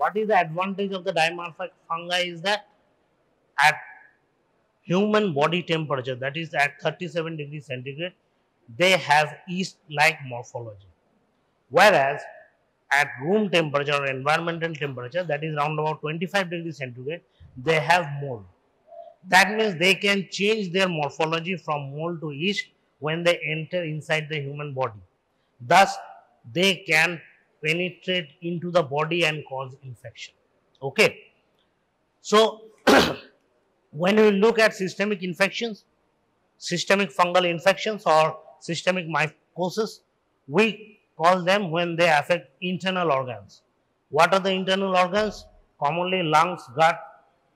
What is the advantage of the dimorphic fungi is that at human body temperature, that is at 37 degrees centigrade, they have yeast-like morphology. Whereas at room temperature or environmental temperature, that is around about 25 degrees centigrade, they have mold. That means they can change their morphology from mold to yeast when they enter inside the human body. Thus, they can penetrate into the body and cause infection. Okay. So, when we look at systemic infections, systemic fungal infections or systemic mycosis, we call them when they affect internal organs. What are the internal organs? Commonly lungs, gut,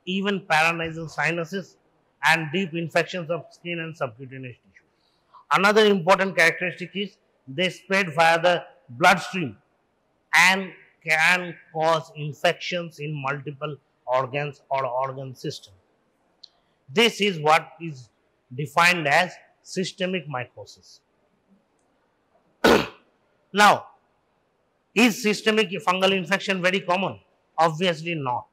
even paranasal sinuses, and deep infections of skin and subcutaneous tissue. Another important characteristic is they spread via the bloodstream and can cause infections in multiple organs or organ system. This is what is defined as systemic mycosis. Now, is systemic fungal infection very common? Obviously not.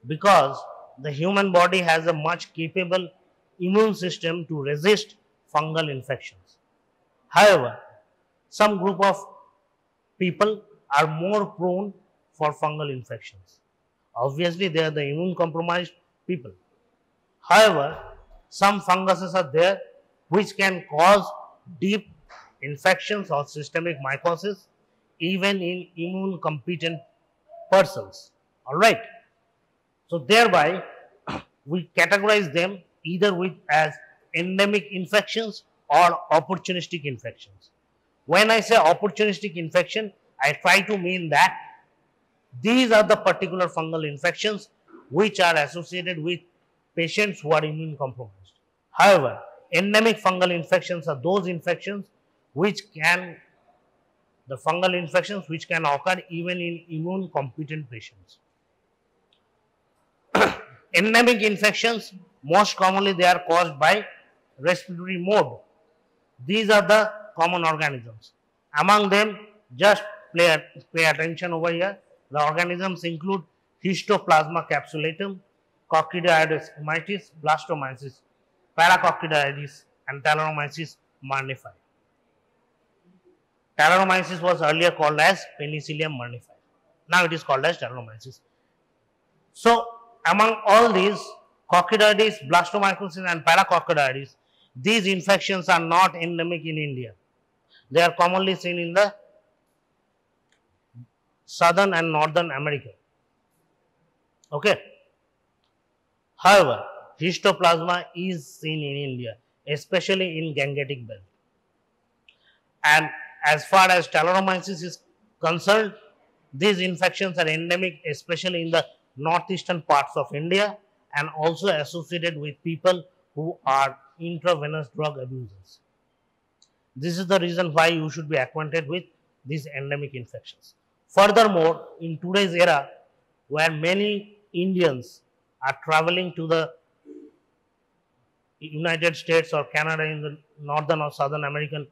Because the human body has a much capable immune system to resist fungal infections. However, some group of people are more prone for fungal infections. Obviously, they are the immune compromised people. However, some funguses are there which can cause deep infections or systemic mycosis even in immune competent persons. Alright. So thereby we categorize them either with as endemic infections or opportunistic infections. When I say opportunistic infection, I try to mean that these are the particular fungal infections which are associated with patients who are immune compromised. However, endemic fungal infections are those infections which can occur even in immune competent patients. Endemic infections, most commonly they are caused by respiratory mode. These are the common organisms. Among them, just pay attention over here. The organisms include Histoplasma capsulatum, Coccidioides squamata, Blastomyces, Paracoccidioides, and Talaromyces marnifi. Talaromyces was earlier called as Penicillium marnifi. Now it is called as Talaromyces. So, among all these, Coccidioides, Blastomyces, and Paracoccidioides, these infections are not endemic in India. They are commonly seen in the southern and northern America. Okay. However, Histoplasma is seen in India, especially in Gangetic Belt. And as far as Talaromyces is concerned, these infections are endemic, especially in the northeastern parts of India, and also associated with people who are intravenous drug abusers. This is the reason why you should be acquainted with these endemic infections. Furthermore, in today's era, where many Indians are traveling to the United States or Canada in the northern or southern American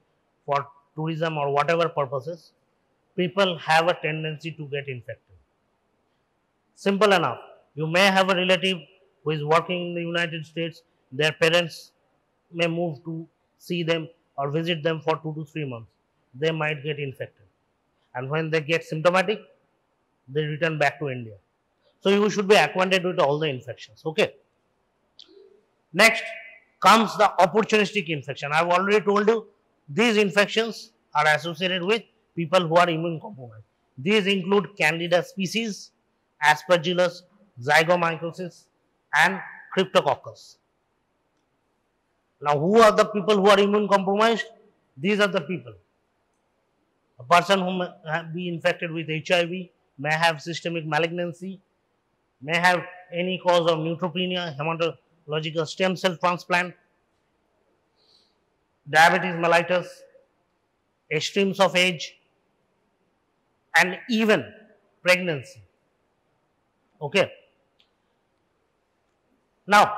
for tourism or whatever purposes, people have a tendency to get infected. Simple enough. You may have a relative who is working in the United States, their parents may move to see them or visit them for 2 to 3 months. They might get infected. And when they get symptomatic, they return back to India. So you should be acquainted with all the infections. Okay. Next comes the opportunistic infection. I have already told you these infections are associated with people who are immune compromised. These include Candida species, Aspergillus, Zygomycosis, and Cryptococcus. Now, who are the people who are immune compromised? These are the people. A person who may be infected with HIV may have systemic malignancy, may have any cause of neutropenia, hematological stem cell transplant, diabetes mellitus, extremes of age, and even pregnancy. Okay. Now,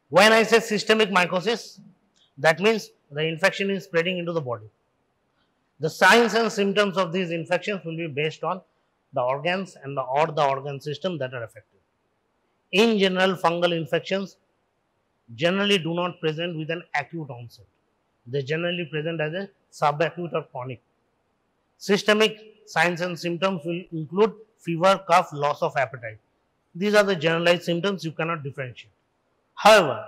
when I say systemic mycosis, that means the infection is spreading into the body. The signs and symptoms of these infections will be based on the organs and or the organ system that are affected. In general, fungal infections generally do not present with an acute onset. They generally present as a subacute or chronic. Systemic signs and symptoms will include fever, cough, loss of appetite. These are the generalized symptoms you cannot differentiate. However,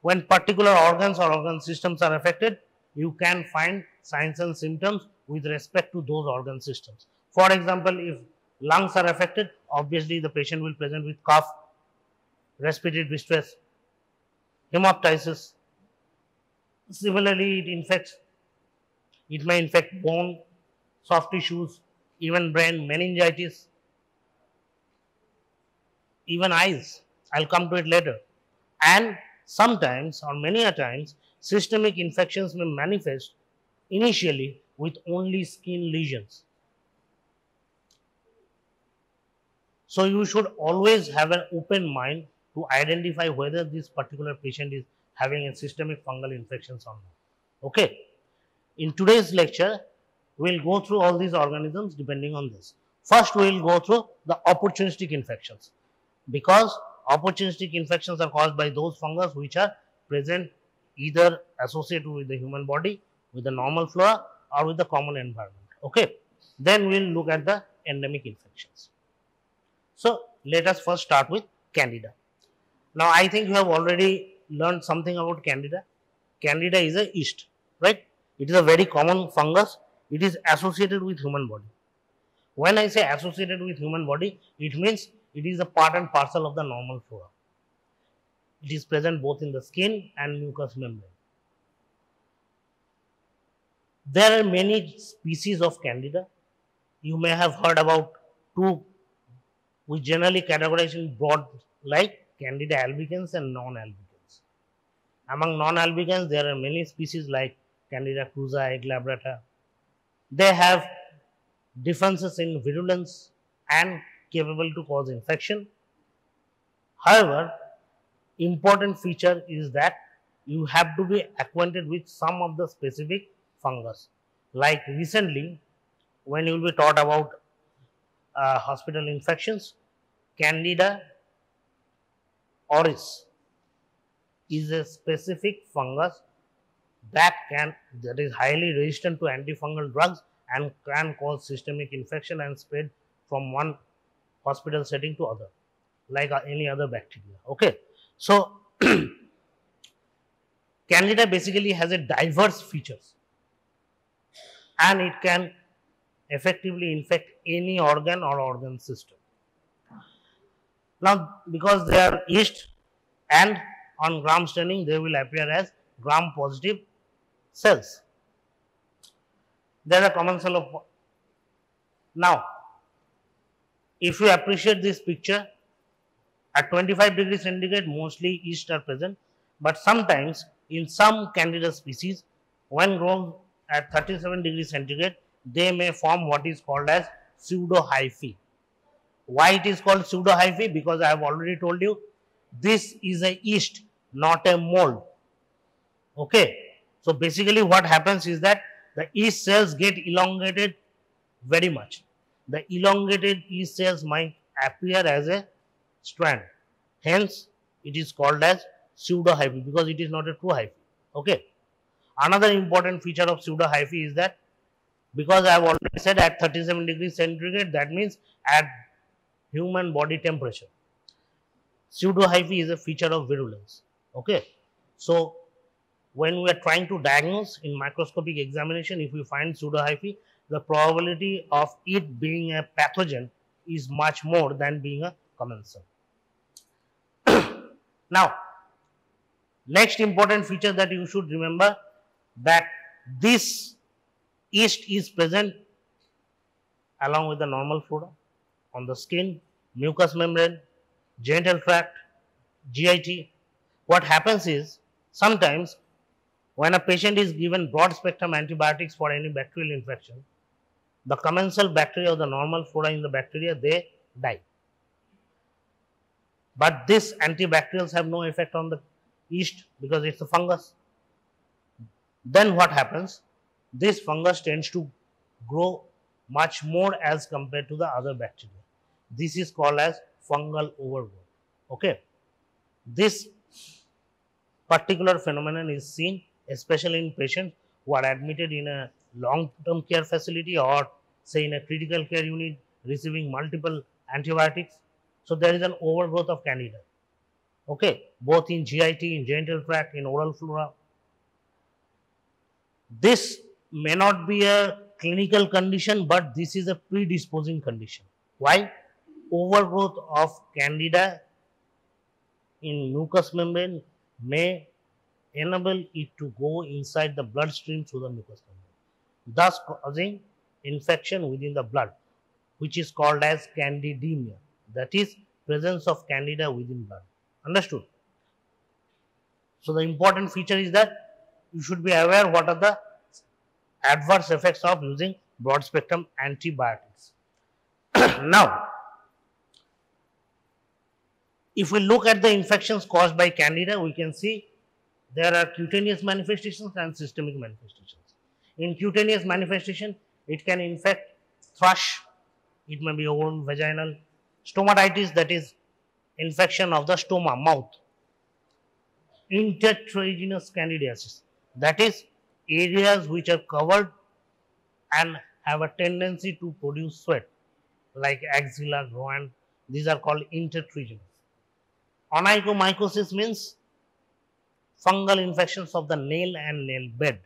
when particular organs or organ systems are affected, you can find signs and symptoms with respect to those organ systems. For example, if lungs are affected, obviously the patient will present with cough, respiratory distress, hemoptysis. Similarly, it may infect bone, soft tissues, even brain, meningitis, even eyes. I'll come to it later. And sometimes or many a times, systemic infections may manifest initially with only skin lesions. So you should always have an open mind to identify whether this particular patient is having a systemic fungal infections or not. Okay. In today's lecture, we'll go through all these organisms depending on this. First, we'll go through the opportunistic infections, because opportunistic infections are caused by those fungus which are present either associated with the human body, with the normal flora, or with the common environment. Okay. Then we'll look at the endemic infections. So let us first start with Candida. Now I think you have already learned something about Candida. Candida is a yeast, right? It is a very common fungus. It is associated with human body. When I say associated with human body, it means it is a part and parcel of the normal flora. It is present both in the skin and mucous membrane. There are many species of Candida. You may have heard about two, we generally categorize in broad like Candida albicans and non-albicans. Among non-albicans, there are many species like Candida krusei, glabrata. They have differences in virulence and capable to cause infection. However, important feature is that you have to be acquainted with some of the specific fungus. Like recently, when you will be taught about hospital infections, Candida auris is a specific fungus that is highly resistant to antifungal drugs and can cause systemic infection and spread from one hospital setting to other, like any other bacteria. Okay, so Candida basically has a diverse features, and it can effectively infect any organ or organ system. Now, because they are yeast and on gram staining, they will appear as gram positive cells. There are common cell of. Now, if you appreciate this picture, at 25 degrees centigrade, mostly yeast are present, but sometimes in some Candida species, when grown at 37 degrees centigrade, they may form what is called as pseudohyphae. Why it is called pseudohyphae? Because I have already told you, this is a yeast, not a mold. Okay. So basically what happens is that the yeast cells get elongated very much. The elongated yeast cells might appear as a strand. Hence, it is called as pseudohyphae because it is not a true hyphae. Okay. Another important feature of pseudohyphae is that because I have already said at 37 degrees centigrade, that means at human body temperature. Pseudohyphae is a feature of virulence. Okay. So, when we are trying to diagnose in microscopic examination, if we find pseudohyphae, the probability of it being a pathogen is much more than being a commensal. Now, next important feature that you should remember, that this yeast is present along with the normal flora on the skin, mucous membrane, genital tract, GIT. What happens is, sometimes when a patient is given broad spectrum antibiotics for any bacterial infection, the commensal bacteria or the normal flora in the bacteria, they die. But these antibacterials have no effect on the yeast because it's a fungus. Then what happens? This fungus tends to grow much more as compared to the other bacteria. This is called as fungal overgrowth. Okay. This particular phenomenon is seen especially in patients who are admitted in a long-term care facility or say in a critical care unit receiving multiple antibiotics. So there is an overgrowth of candida. Okay, both in GIT, in genital tract, in oral flora. This may not be a clinical condition, but this is a predisposing condition. Why? Overgrowth of candida in mucous membrane may enable it to go inside the bloodstream through the mucous membrane, thus causing infection within the blood, which is called as candidemia. That is presence of candida within blood. Understood? So the important feature is that you should be aware what are the adverse effects of using broad spectrum antibiotics. Now, if we look at the infections caused by candida, we can see there are cutaneous manifestations and systemic manifestations. In cutaneous manifestation, it can infect thrush, it may be oral, vaginal, stomatitis, that is infection of the stoma, mouth, intertriginous candidiasis, that is areas which are covered and have a tendency to produce sweat, like axilla, groin, these are called intertriginous. Onychomycosis means fungal infections of the nail and nail bed.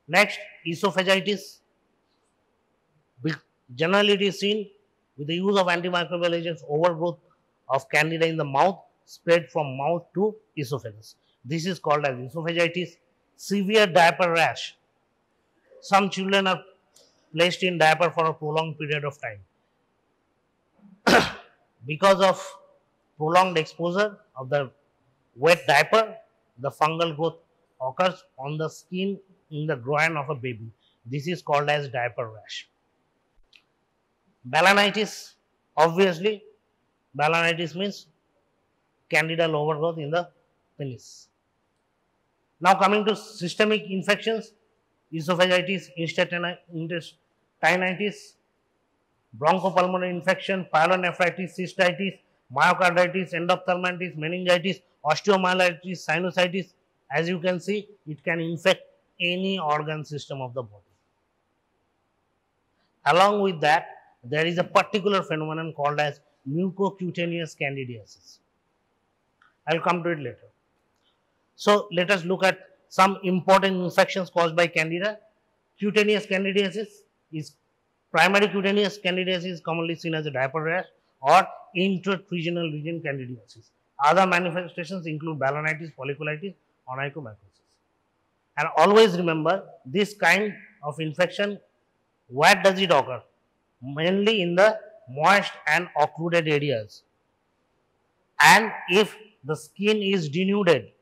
Next, esophagitis. Generally, it is seen with the use of antimicrobial agents, overgrowth of candida in the mouth spread from mouth to esophagus. This is called as esophagitis. Severe diaper rash. Some children are placed in diaper for a prolonged period of time. Because of prolonged exposure of the wet diaper, the fungal growth occurs on the skin in the groin of a baby. This is called as diaper rash. Balanitis, obviously, balanitis means candidal overgrowth in the penis. Now coming to systemic infections, esophagitis, intestinitis, bronchopulmonary infection, pyelonephritis, cystitis, myocarditis, endophthalmitis, meningitis, osteomyelitis, sinusitis. As you can see, it can infect any organ system of the body. Along with that, there is a particular phenomenon called as mucocutaneous candidiasis. I will come to it later. So let us look at some important infections caused by candida. Cutaneous candidiasis is primary cutaneous candidiasis is commonly seen as a diaper rash or intertriginal region candidiasis. Other manifestations include balanitis, folliculitis, onychomycosis. And always remember, this kind of infection, where does it occur? Mainly in the moist and occluded areas. And if the skin is denuded,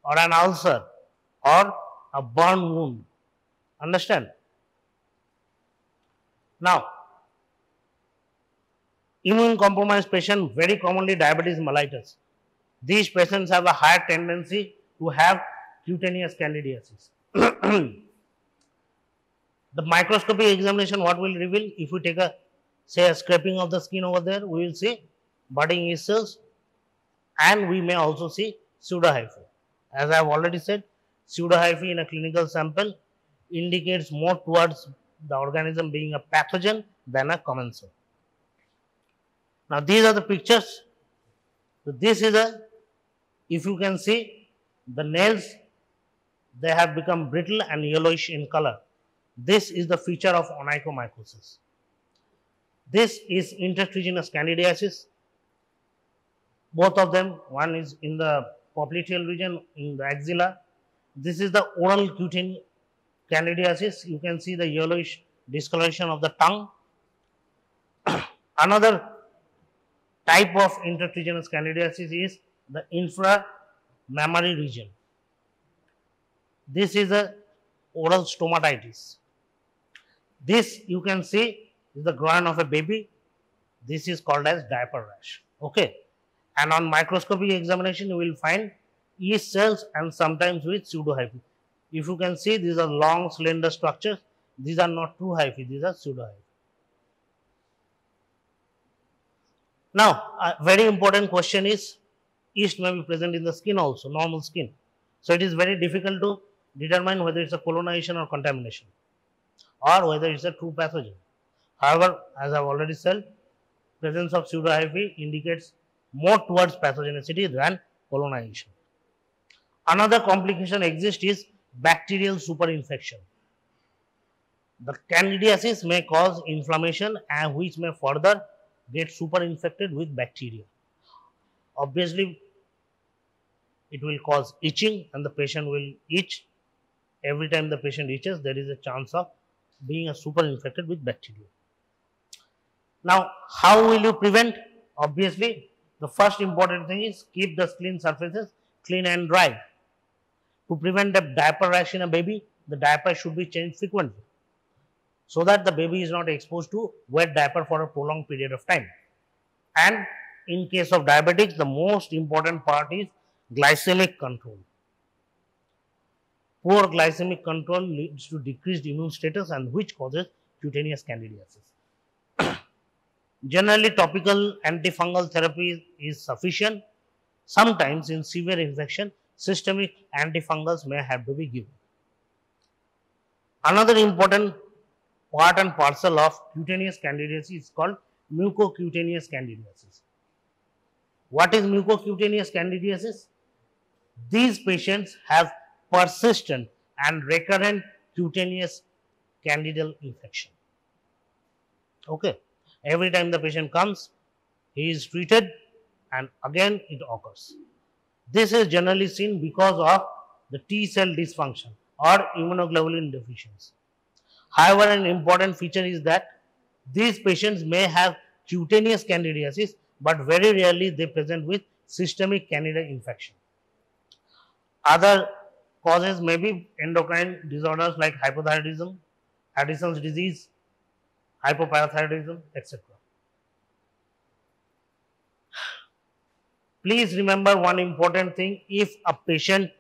or an ulcer, or a burn wound. Understand? Now, immune compromised patient, very commonly diabetes mellitus. These patients have a higher tendency to have cutaneous candidiasis. The microscopy examination, what will reveal? If we take a, say, a scraping of the skin over there, we will see budding yeast cells, and we may also see pseudohyphae. As I have already said, pseudohyphae in a clinical sample indicates more towards the organism being a pathogen than a commensal. Now, these are the pictures. So, this is a, if you can see, the nails, they have become brittle and yellowish in color. This is the feature of onychomycosis. This is intertriginous candidiasis. Both of them, one is in the popliteal region, in the axilla. This is the oral cutaneous candidiasis. You can see the yellowish discoloration of the tongue. Another type of intertriginous candidiasis is the inframammary region. This is a oral stomatitis. This you can see is the groin of a baby. This is called as diaper rash. Okay. And on microscopic examination, you will find yeast cells and sometimes with pseudohyphae. If you can see, these are long slender structures. These are not true hyphae, these are pseudo hyphae. Now, a very important question is, yeast may be present in the skin also, normal skin. So, it is very difficult to determine whether it's a colonization or contamination, or whether it's a true pathogen. However, as I've already said, presence of pseudohyphae indicates more towards pathogenicity than colonization. Another complication exists is bacterial superinfection. The candidiasis may cause inflammation and which may further get superinfected with bacteria. Obviously, it will cause itching and the patient will itch. Every time the patient itches, there is a chance of being a superinfected with bacteria. Now, how will you prevent? Obviously, the first important thing is keep the skin surfaces clean and dry. To prevent a diaper rash in a baby, the diaper should be changed frequently, so that the baby is not exposed to wet diaper for a prolonged period of time. And in case of diabetics, the most important part is glycemic control. Poor glycemic control leads to decreased immune status and which causes cutaneous candidiasis. Generally, topical antifungal therapy is sufficient. Sometimes in severe infection, systemic antifungals may have to be given. Another important part and parcel of cutaneous candidiasis is called mucocutaneous candidiasis. What is mucocutaneous candidiasis? These patients have persistent and recurrent cutaneous candidal infection. Okay. Every time the patient comes, he is treated and again it occurs. This is generally seen because of the T cell dysfunction or immunoglobulin deficiency. However, an important feature is that these patients may have cutaneous candidiasis, but very rarely they present with systemic candida infection. Other causes may be endocrine disorders like hypothyroidism, Addison's disease, hypoparathyroidism, etc. Please remember one important thing: if a patient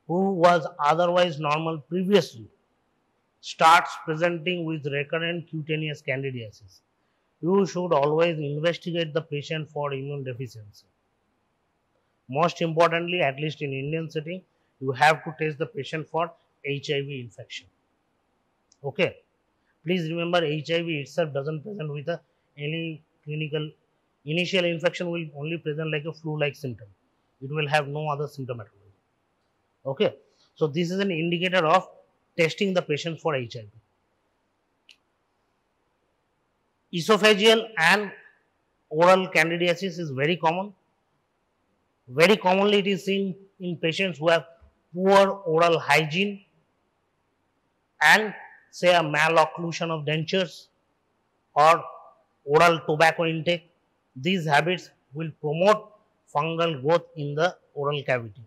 who was otherwise normal previously starts presenting with recurrent cutaneous candidiasis, you should always investigate the patient for immune deficiency. Most importantly, at least in Indian setting, you have to test the patient for HIV infection. Okay. Please remember, HIV itself doesn't present with any clinical. Initial infection will only present like a flu-like symptom. It will have no other symptomatology. Okay. So, this is an indicator of testing the patient for HIV. Esophageal and oral candidiasis is very common. Very commonly it is seen in patients who have poor oral hygiene and say a malocclusion of dentures or oral tobacco intake. These habits will promote fungal growth in the oral cavity.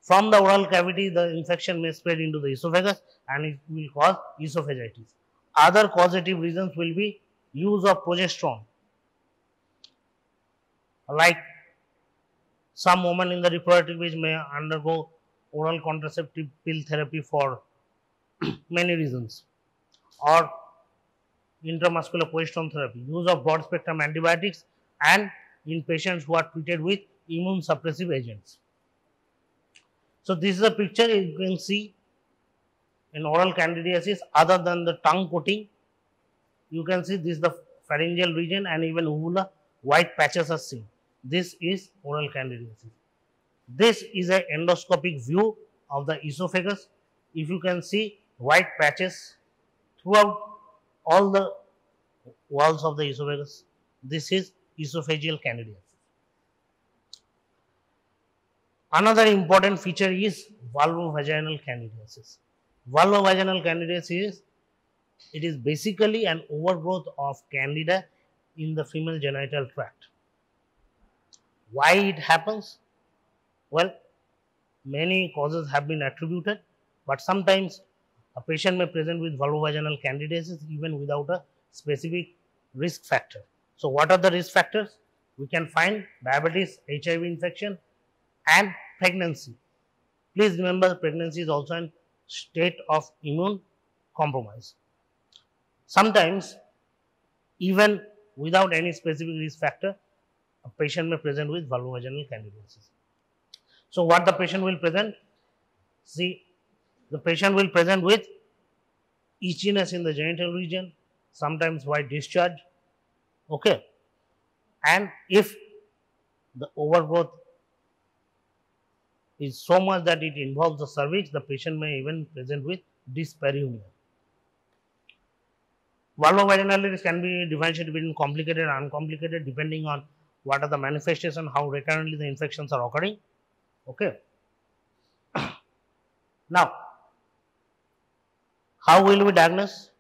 From the oral cavity, the infection may spread into the esophagus and it will cause esophagitis. Other causative reasons will be use of progesterone, like some women in the reproductive age may undergo oral contraceptive pill therapy for many reasons, or intramuscular progesterone therapy, use of broad spectrum antibiotics, and in patients who are treated with immune suppressive agents. So, this is a picture you can see in oral candidiasis. Other than the tongue coating, you can see this is the pharyngeal region and even uvula, white patches are seen. This is oral candidiasis. This is an endoscopic view of the esophagus. If you can see white patches throughout all the walls of the esophagus, this is esophageal candidiasis. Another important feature is vulvovaginal candidiasis. Vulvovaginal candidiasis, it is basically an overgrowth of candida in the female genital tract. Why it happens? Well, many causes have been attributed, but sometimes a patient may present with vulvovaginal candidiasis even without a specific risk factor. So, what are the risk factors? We can find diabetes, HIV infection, and pregnancy. Please remember, pregnancy is also a state of immune compromise. Sometimes, even without any specific risk factor, a patient may present with vulvovaginal candidiasis. So, what the patient will present? See, the patient will present with itchiness in the genital region, sometimes white discharge. Okay, and if the overgrowth is so much that it involves the cervix, the patient may even present with dyspareunia. Vulvovaginalitis can be differentiated between complicated and uncomplicated depending on what are the manifestations, how recurrently the infections are occurring. Okay. Now, how will we diagnose?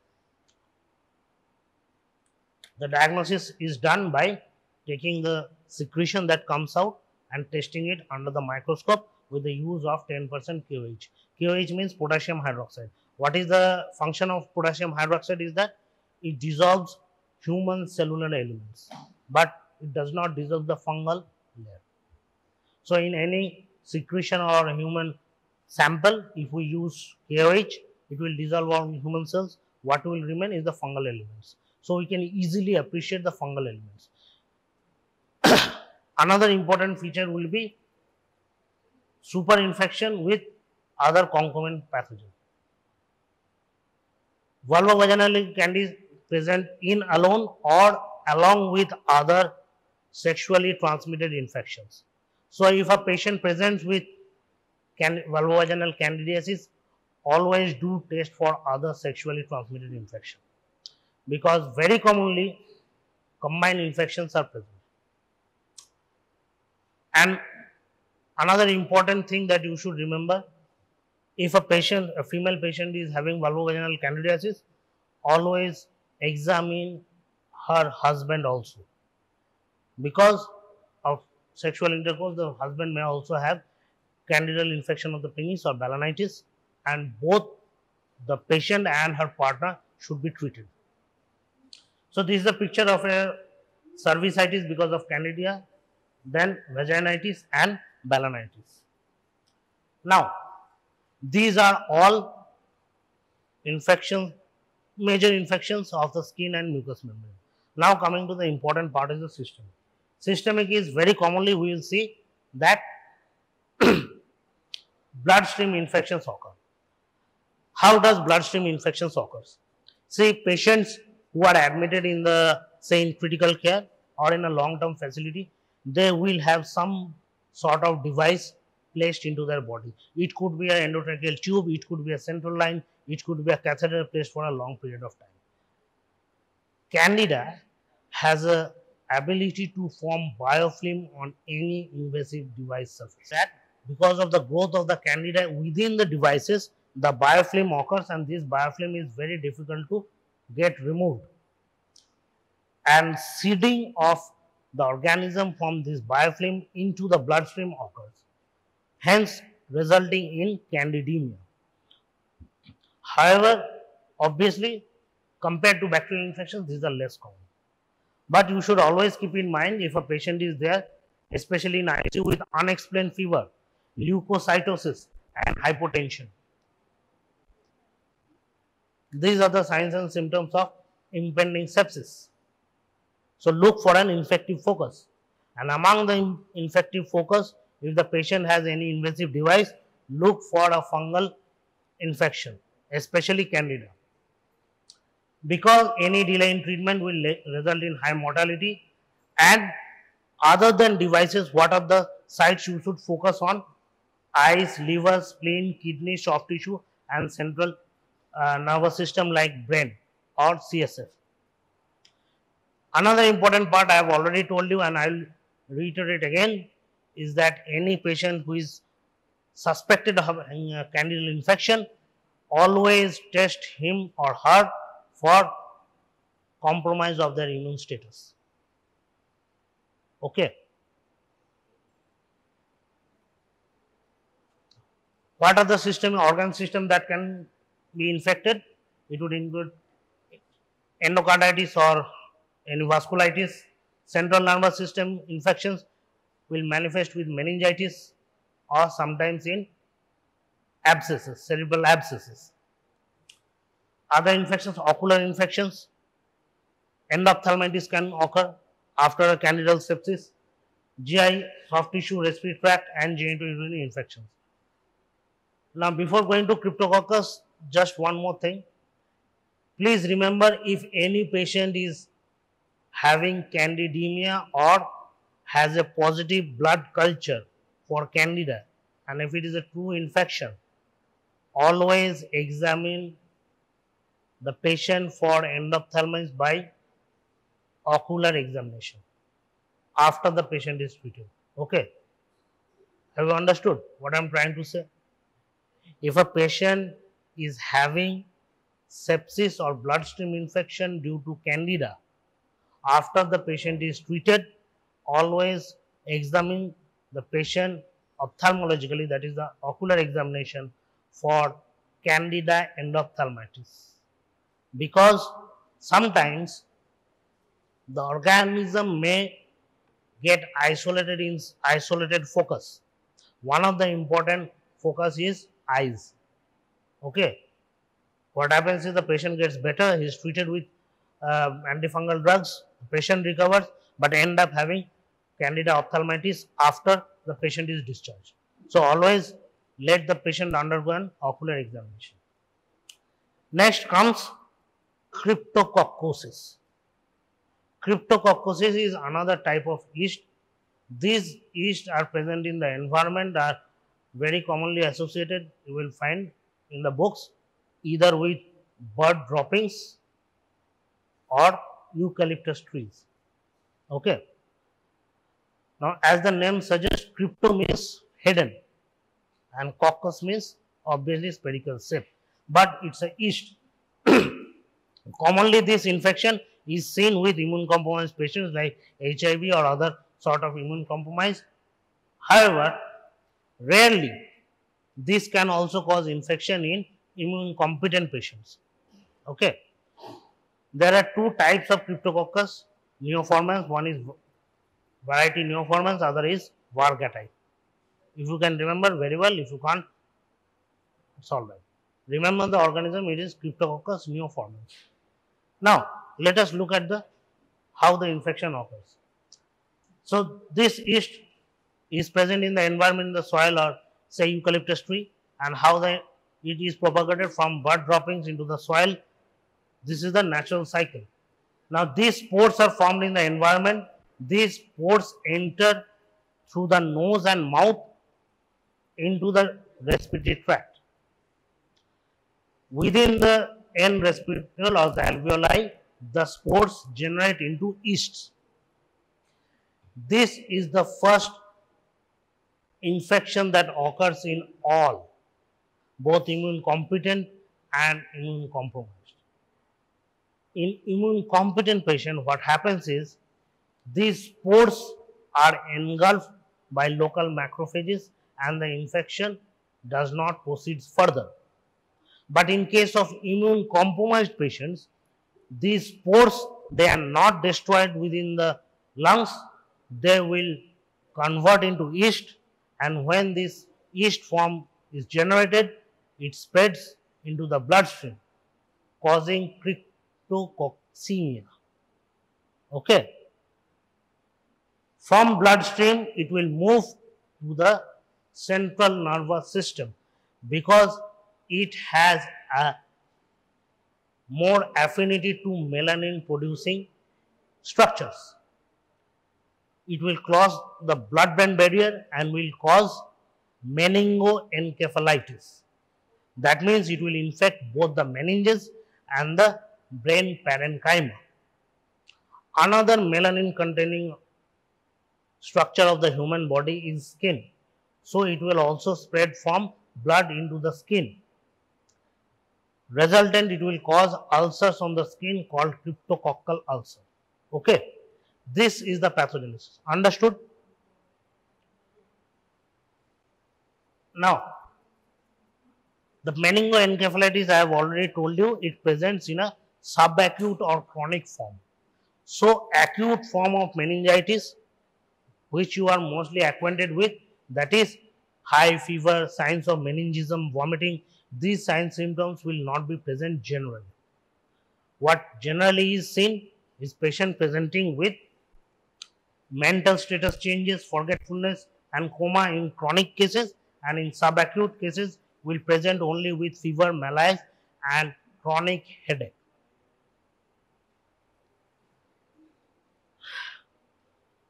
The diagnosis is done by taking the secretion that comes out and testing it under the microscope with the use of 10% KOH. KOH means potassium hydroxide. What is the function of potassium hydroxide? Is that it dissolves human cellular elements, but it does not dissolve the fungal layer. So, in any secretion or human sample, if we use KOH, it will dissolve on human cells. What will remain is the fungal elements. So, we can easily appreciate the fungal elements. Another important feature will be superinfection with other concomitant pathogens. Vulvovaginal candida present in alone or along with other sexually transmitted infections. So, if a patient presents with vulvovaginal candidiasis, always do test for other sexually transmitted infection, because very commonly combined infections are present. And another important thing that you should remember, if a female patient is having vulvovaginal candidiasis, always examine her husband also, because of sexual intercourse the husband may also have candidal infection of the penis or balanitis, and both the patient and her partner should be treated. So, this is a picture of a cervicitis because of candida, then vaginitis and balanitis. Now, these are all infections, major infections of the skin and mucous membrane. Now, coming to the important part is the systemic. Systemic is very commonly we will see that bloodstream infections occur. How does bloodstream infections occur? See, patients who are admitted in the, say, in critical care or in a long-term facility, they will have some sort of device placed into their body. It could be an endotracheal tube, it could be a central line, it could be a catheter placed for a long period of time. Candida has a ability to form biofilm on any invasive device surface. That because of the growth of the candida within the devices, the biofilm occurs, and this biofilm is very difficult to get removed. And seeding of the organism from this biofilm into the bloodstream occurs, hence resulting in candidemia. However, obviously, compared to bacterial infections, these are less common. But you should always keep in mind, if a patient is there, especially in ICU with unexplained fever, leukocytosis and hypotension, these are the signs and symptoms of impending sepsis. So, look for an infective focus, and among the infective focus, if the patient has any invasive device, look for a fungal infection, especially candida, because any delay in treatment will result in high mortality. And other than devices, what are the sites you should focus on? Eyes, liver, spleen, kidney, soft tissue and central nervous system like brain or CSF. Another important part I have already told you, and I will reiterate again, is that any patient who is suspected of having a candidal infection, always test him or her for compromise of their immune status. Okay. What are the system, organ system that can be infected? It would include endocarditis or any vasculitis. Central nervous system infections will manifest with meningitis or sometimes in abscesses, cerebral abscesses. Other infections, ocular infections, endophthalmitis can occur after a candidal sepsis, GI, soft tissue, respiratory tract, and genitourinary infections. Now, before going to Cryptococcus, just one more thing. Please remember, if any patient is having candidemia or has a positive blood culture for candida, and if it is a true infection, always examine the patient for endophthalmitis by ocular examination after the patient is treated. Okay, have you understood what I'm trying to say? If a patient is having sepsis or bloodstream infection due to candida, after the patient is treated, always examine the patient ophthalmologically, that is the ocular examination, for candida endophthalmitis, because sometimes the organism may get isolated in isolated focus. One of the important focus is eyes. Okay, what happens is the patient gets better, he is treated with antifungal drugs, the patient recovers, but end up having candida ophthalmitis after the patient is discharged. So always let the patient undergo an ocular examination. Next comes cryptococcosis. Cryptococcosis is another type of yeast. These yeast are present in the environment, are very commonly associated, you will find in the books, either with bird droppings or eucalyptus trees. Okay. Now, as the name suggests, crypto means hidden and coccus means obviously spherical shape, but it's a yeast. Commonly, this infection is seen with immune compromised patients like HIV or other sort of immune compromise. However, rarely this can also cause infection in immune competent patients. Okay. There are two types of Cryptococcus neoformans. One is variety neoformans, other is Varga type. If you can remember very well, if you can't, it's all right. Remember the organism, it is Cryptococcus neoformans. Now, let us look at how the infection occurs. So, this yeast is present in the environment, in the soil or say eucalyptus tree, and how it is propagated from bird droppings into the soil. This is the natural cycle. Now, these spores are formed in the environment. These spores enter through the nose and mouth into the respiratory tract. Within the end respiratory or the alveoli, the spores generate into yeasts. This is the first infection that occurs in all, both immune competent and immune compromised. In immune competent patient, what happens is these spores are engulfed by local macrophages and the infection does not proceed further. But in case of immune compromised patients, these spores, they are not destroyed within the lungs, they will convert into yeast, and when this yeast form is generated, it spreads into the bloodstream, causing cryptococcemia. Okay. From bloodstream, it will move to the central nervous system because it has a more affinity to melanin producing structures. It will cross the blood-brain barrier and will cause meningoencephalitis. That means it will infect both the meninges and the brain parenchyma. Another melanin containing structure of the human body is skin. So it will also spread from blood into the skin. Resultant, it will cause ulcers on the skin called cryptococcal ulcer. Okay. This is the pathogenesis. Understood? Now, the meningoencephalitis, I have already told you, it presents in a subacute or chronic form. So, acute form of meningitis, which you are mostly acquainted with, that is high fever, signs of meningism, vomiting, these signs symptoms will not be present generally. What generally is seen is patient presenting with mental status changes, forgetfulness, and coma in chronic cases, and in subacute cases will present only with fever, malaise, and chronic headache.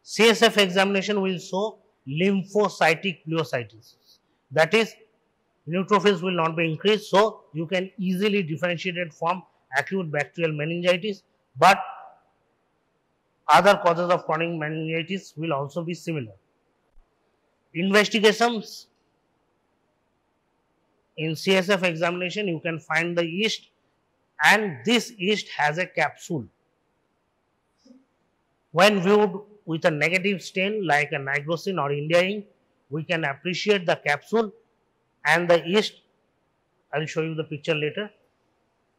CSF examination will show lymphocytic pleocytosis. That is, neutrophils will not be increased, so you can easily differentiate it from acute bacterial meningitis, but other causes of chronic meningitis will also be similar. Investigations in CSF examination, you can find the yeast, and this yeast has a capsule. When viewed with a negative stain like a nigrosin or India ink, we can appreciate the capsule and the yeast. I will show you the picture later.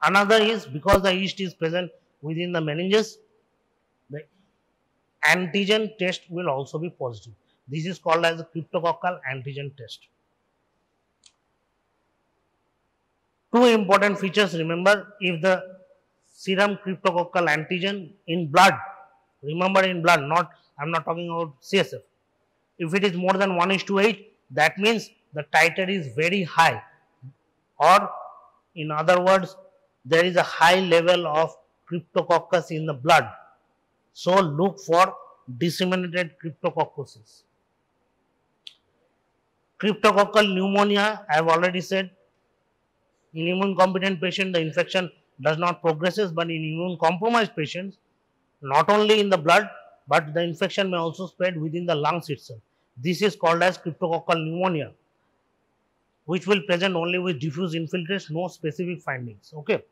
Another is because the yeast is present within the meninges, the antigen test will also be positive. This is called as a cryptococcal antigen test. Two important features, remember, if the serum cryptococcal antigen in blood, remember in blood, I'm not talking about CSF. If it is more than 1:8, that means the titer is very high, or in other words, there is a high level of cryptococcus in the blood. So look for disseminated cryptococcosis. Cryptococcal pneumonia, I have already said, in immune competent patient the infection does not progresses, but in immune compromised patients, not only in the blood, but the infection may also spread within the lungs itself. This is called as cryptococcal pneumonia, which will present only with diffuse infiltrates, no specific findings. Okay.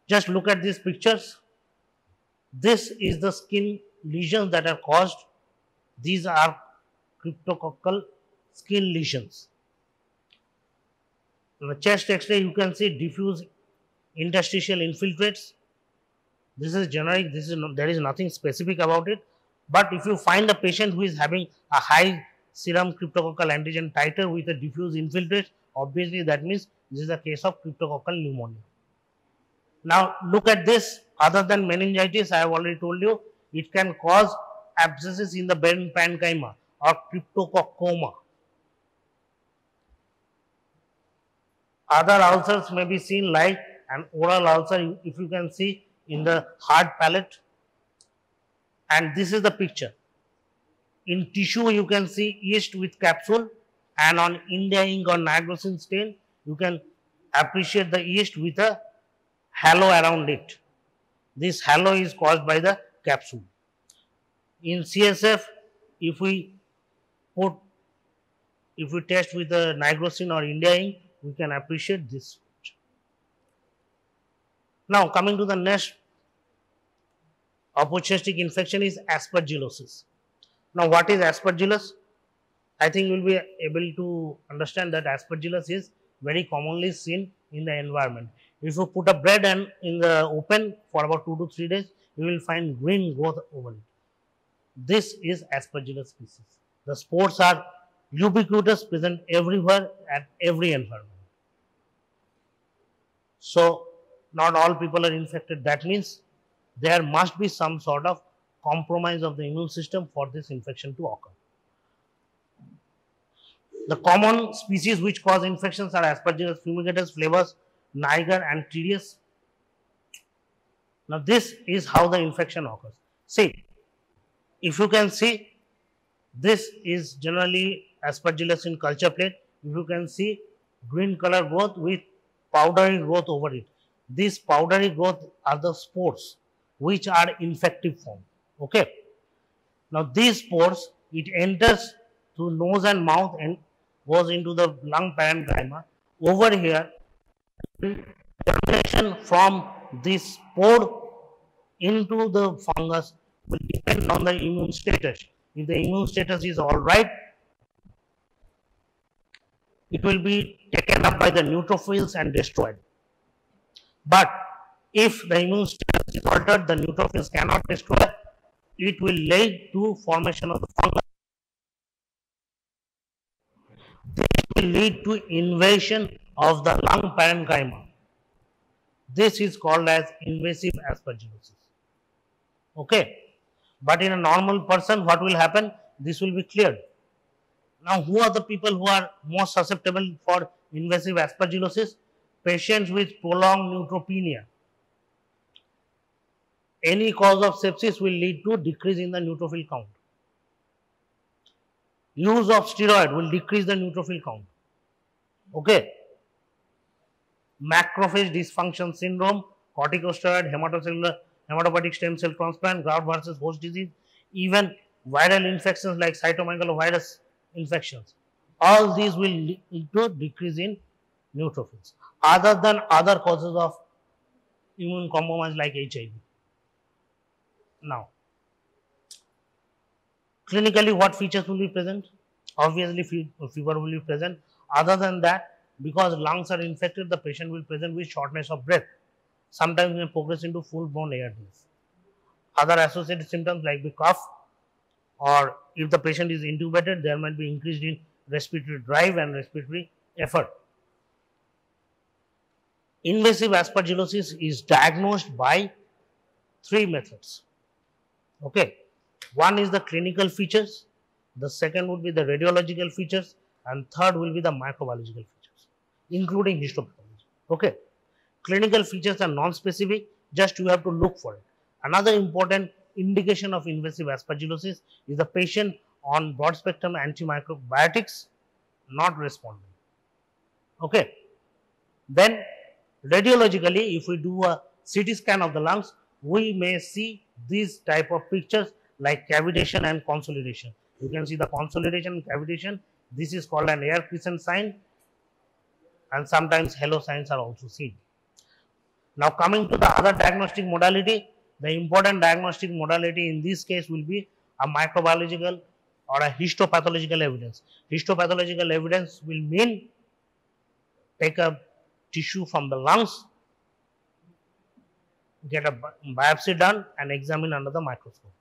Just look at these pictures. This is the skin lesions that are caused. These are cryptococcal skin lesions. In the chest X-ray, you can see diffuse interstitial infiltrates. This is generic. There is nothing specific about it. But if you find a patient who is having a high serum cryptococcal antigen titer with a diffuse infiltrate, obviously that means this is a case of cryptococcal pneumonia. Now look at this. Other than meningitis, I have already told you, it can cause abscesses in the brain parenchyma or cryptococcoma. Other ulcers may be seen like an oral ulcer, if you can see in the hard palate. And this is the picture. In tissue, you can see yeast with capsule, and on India ink or nigrosin stain, you can appreciate the yeast with a halo around it. This halo is caused by the capsule. In CSF, if we test with the nigrosin or India ink, we can appreciate this. Now coming to the next opportunistic infection is aspergillosis. Now what is aspergillus? I think you will be able to understand that aspergillus is very commonly seen in the environment. If you put a bread and in the open for about 2 to 3 days, you will find green growth over it. This is aspergillus species. The spores are ubiquitous, present everywhere at every environment. So not all people are infected. That means there must be some sort of compromise of the immune system for this infection to occur. The common species which cause infections are Aspergillus fumigatus, Flavus, Niger, and Tedious. Now this is how the infection occurs. See, if you can see, this is generally Aspergillus in culture plate. If you can see green color growth with powdery growth over it. These powdery growth are the spores which are infective form. Okay. Now these spores, it enters through nose and mouth and goes into the lung parenchyma. Over here, germination from this spore into the fungus will depend on the immune status. If the immune status is all right, it will be taken up by the neutrophils and destroyed. But if the immune status is altered, the neutrophils cannot destroy, it will lead to formation of the fungus. This will lead to invasion of the lung parenchyma. This is called as invasive aspergillosis. Okay. But in a normal person, what will happen? This will be cleared. Now, who are the people who are most susceptible for invasive aspergillosis? Patients with prolonged neutropenia. Any cause of sepsis will lead to decrease in the neutrophil count. Use of steroid will decrease the neutrophil count. Okay. Macrophage dysfunction syndrome, corticosteroid, hematopoietic stem cell transplant, graft versus host disease, even viral infections like cytomegalovirus infections. All these will lead to decrease in neutrophils, other than other causes of immune compromise like HIV. Now, clinically, what features will be present? Obviously, fever will be present. Other than that, because lungs are infected, the patient will present with shortness of breath. Sometimes may progress into full-blown ARDS. Other associated symptoms like the cough, or if the patient is intubated, there might be increased in respiratory drive and respiratory effort. Invasive aspergillosis is diagnosed by three methods. Okay. One is the clinical features, the second would be the radiological features, and third will be the microbiological features, including histopathology. Okay. Clinical features are non-specific, just you have to look for it. Another important indication of invasive aspergillosis is the patient on broad spectrum antimicrobiotics not responding. Okay. Then radiologically, if we do a CT scan of the lungs, we may see these type of pictures like cavitation and consolidation. You can see the consolidation and cavitation. This is called an air crescent sign, and sometimes halo signs are also seen. Now, coming to the other diagnostic modality, the important diagnostic modality in this case will be a microbiological or a histopathological evidence. Histopathological evidence will mean take a tissue from the lungs, get a biopsy done and examine under the microscope.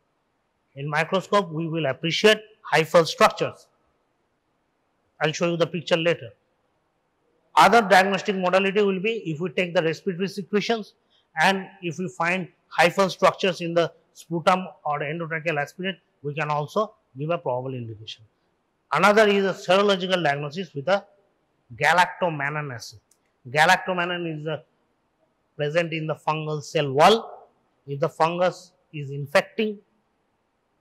In microscope, we will appreciate hyphal structures. I'll show you the picture later. Other diagnostic modality will be if we take the respiratory secretions and if we find hyphal structures in the sputum or endotracheal aspirate, we can also give a probable indication. Another is a serological diagnosis with a galactomannan assay. Galactomannan is present in the fungal cell wall. If the fungus is infecting,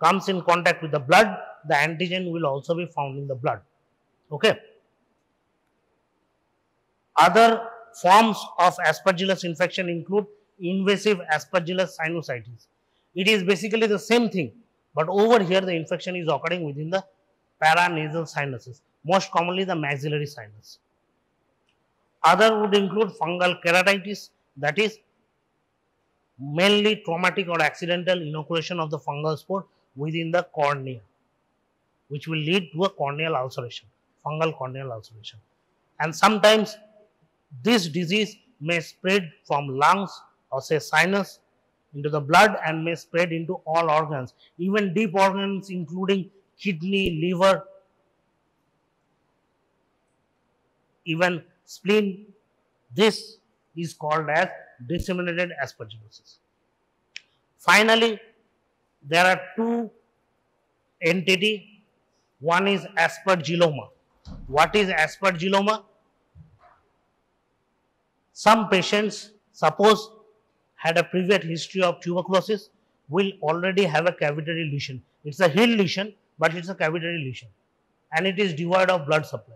comes in contact with the blood, the antigen will also be found in the blood. Okay. Other forms of aspergillus infection include invasive aspergillus sinusitis. It is basically the same thing, but over here the infection is occurring within the paranasal sinuses, most commonly the maxillary sinus. Other would include fungal keratitis, that is mainly traumatic or accidental inoculation of the fungal spore within the cornea, which will lead to a corneal ulceration, fungal corneal ulceration. And sometimes this disease may spread from lungs or say sinus into the blood and may spread into all organs, even deep organs including kidney, liver, even spleen. This is called as disseminated aspergillosis. Finally, there are two entities. One is aspergilloma. What is aspergilloma? Some patients, suppose, had a previous history of tuberculosis, will already have a cavitary lesion. It's a heel lesion, but it's a cavitary lesion, and it is devoid of blood supply.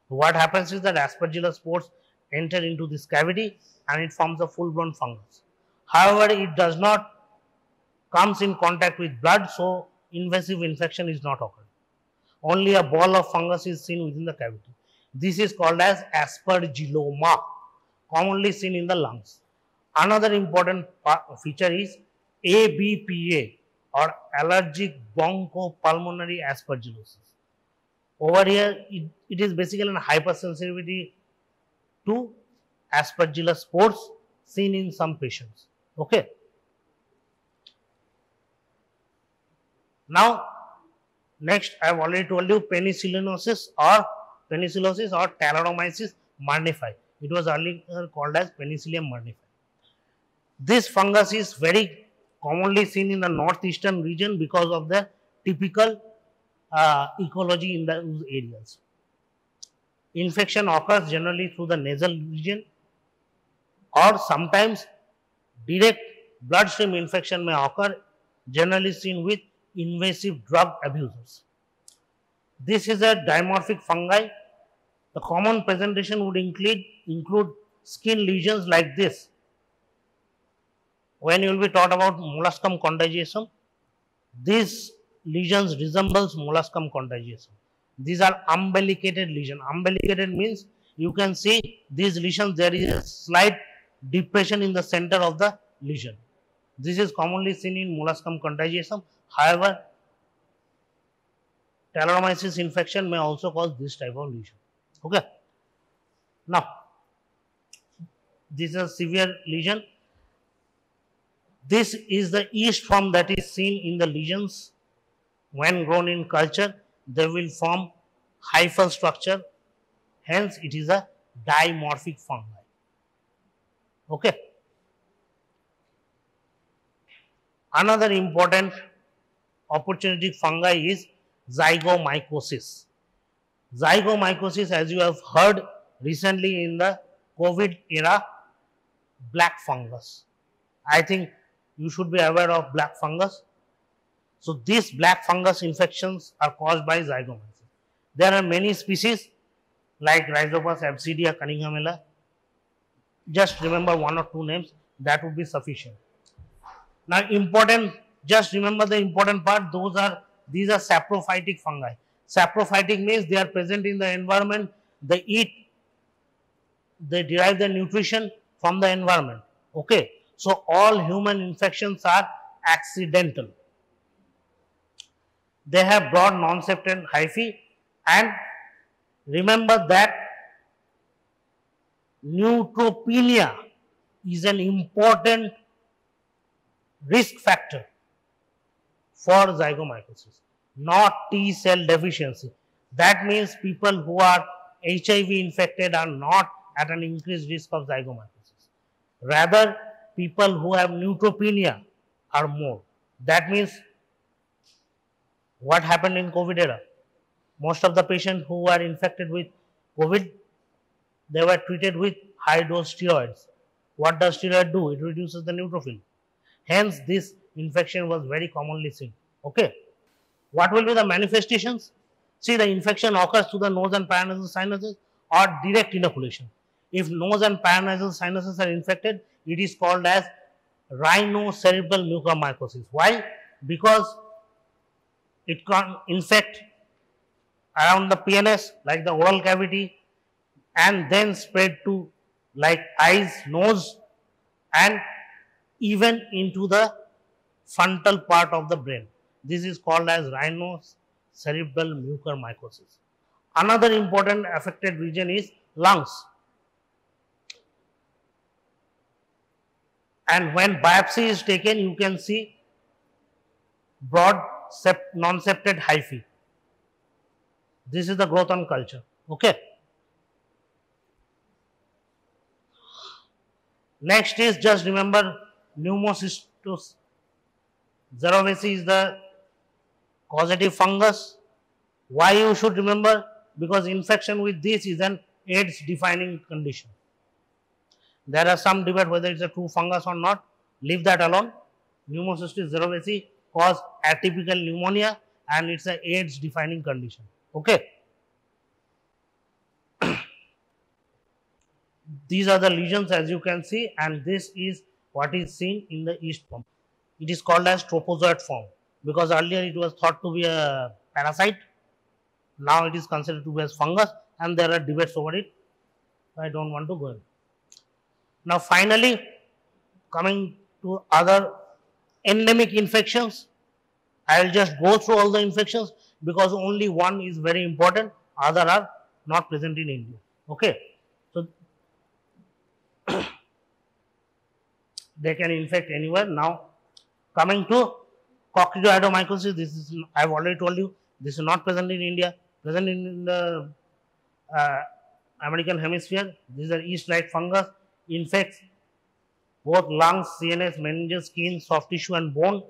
So what happens is that aspergillus spores enter into this cavity and it forms a full-blown fungus. However, it does not comes in contact with blood, so invasive infection is not occurring. Only a ball of fungus is seen within the cavity. This is called as aspergilloma, commonly seen in the lungs. Another important feature is ABPA, or allergic bronchopulmonary aspergillosis. Over here, it is basically a hypersensitivity to aspergillus spores seen in some patients. Okay. Now, next I have already told you penicillinosis or Tallaromyces marnifi. It was earlier called as Penicillium marnifi. This fungus is very commonly seen in the northeastern region because of the typical ecology in those areas. Infection occurs generally through the nasal region, or sometimes direct bloodstream infection may occur, generally seen with invasive drug abusers. This is a dimorphic fungi. The common presentation would include skin lesions like this. When you will be taught about molluscum contagiosum, these lesions resembles molluscum contagiosum. These are umbilicated lesion. Umbilicated means you can see these lesions, there is a slight depression in the center of the lesion. This is commonly seen in molluscum contagiosum. However, Talaromyces infection may also cause this type of lesion. Okay. Now, this is a severe lesion. This is the yeast form that is seen in the lesions. When grown in culture, they will form hyphal structure. Hence, it is a dimorphic fungi. Okay. Another important opportunistic fungi is zygomycosis. Zygomycosis, as you have heard recently in the COVID era, black fungus. I think you should be aware of black fungus. So these black fungus infections are caused by zygomycosis. There are many species like Rhizopus absidia cunninghamella. Just remember one or two names, that would be sufficient. Now just remember the important part, these are saprophytic fungi. Saprophytic means they are present in the environment, they derive their nutrition from the environment. Okay. So all human infections are accidental. They have broad non-septate hyphae, and remember that neutropenia is an important risk factor for zygomycosis, not T cell deficiency. That means people who are HIV infected are not at an increased risk of zygomycosis. Rather, people who have neutropenia are more. That means what happened in COVID era? Most of the patients who were infected with COVID, they were treated with high dose steroids. What does steroid do? It reduces the neutrophil. Hence, this infection was very commonly seen. Okay. What will be the manifestations? See, the infection occurs through the nose and paranasal sinuses or direct inoculation. If nose and paranasal sinuses are infected, it is called as rhinocerebral mucormycosis. Why? Because it can infect around the PNS, like the oral cavity, and then spread to like eyes, nose, and even into the frontal part of the brain. This is called as rhinocerebral mucormycosis. Another important affected region is lungs. And when biopsy is taken, you can see broad non-septate hyphae. This is the growth on culture. Okay. Next is, just remember, Pneumocystis cerevisiae is the causative fungus. Why you should remember? Because infection with this is an AIDS defining condition. There are some debate whether it's a true fungus or not. Leave that alone. Pneumocystis cerevisiae cause atypical pneumonia and it's an AIDS defining condition. Okay. These are the lesions, as you can see, and this is what is seen in the yeast form. It is called as tropozoite form because earlier it was thought to be a parasite. Now it is considered to be as fungus, and there are debates over it. I don't want to go in. Now finally, coming to other endemic infections, I will just go through all the infections because only one is very important, other are not present in India. Okay. So they can infect anywhere. Now coming to coccidioidomycosis, this is, I have already told you, this is not present in India, present in the American hemisphere. This is a yeast-like fungus, infects both lungs, CNS, meninges, skin, soft tissue and bone.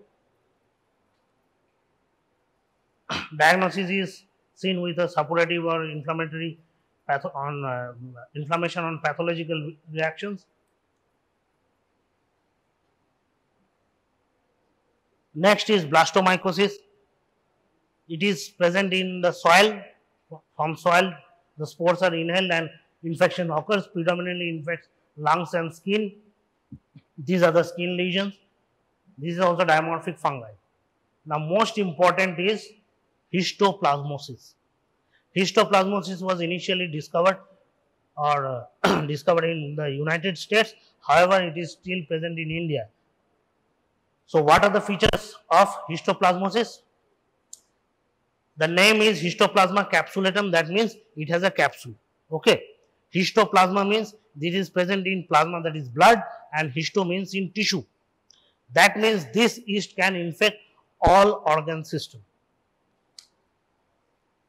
Diagnosis is seen with a suppurative or inflammatory inflammation on pathological reactions. Next is blastomycosis. It is present in the soil. From soil, the spores are inhaled and infection occurs, predominantly infects lungs and skin. These are the skin lesions. This is also dimorphic fungi. Now, most important is histoplasmosis. Histoplasmosis was initially discovered or discovered in the United States. However, it is still present in India. So, what are the features of histoplasmosis? The name is histoplasma capsulatum. That means it has a capsule. Okay. Histoplasma means this is present in plasma, that is blood, and histo means in tissue. That means this yeast can infect all organ system.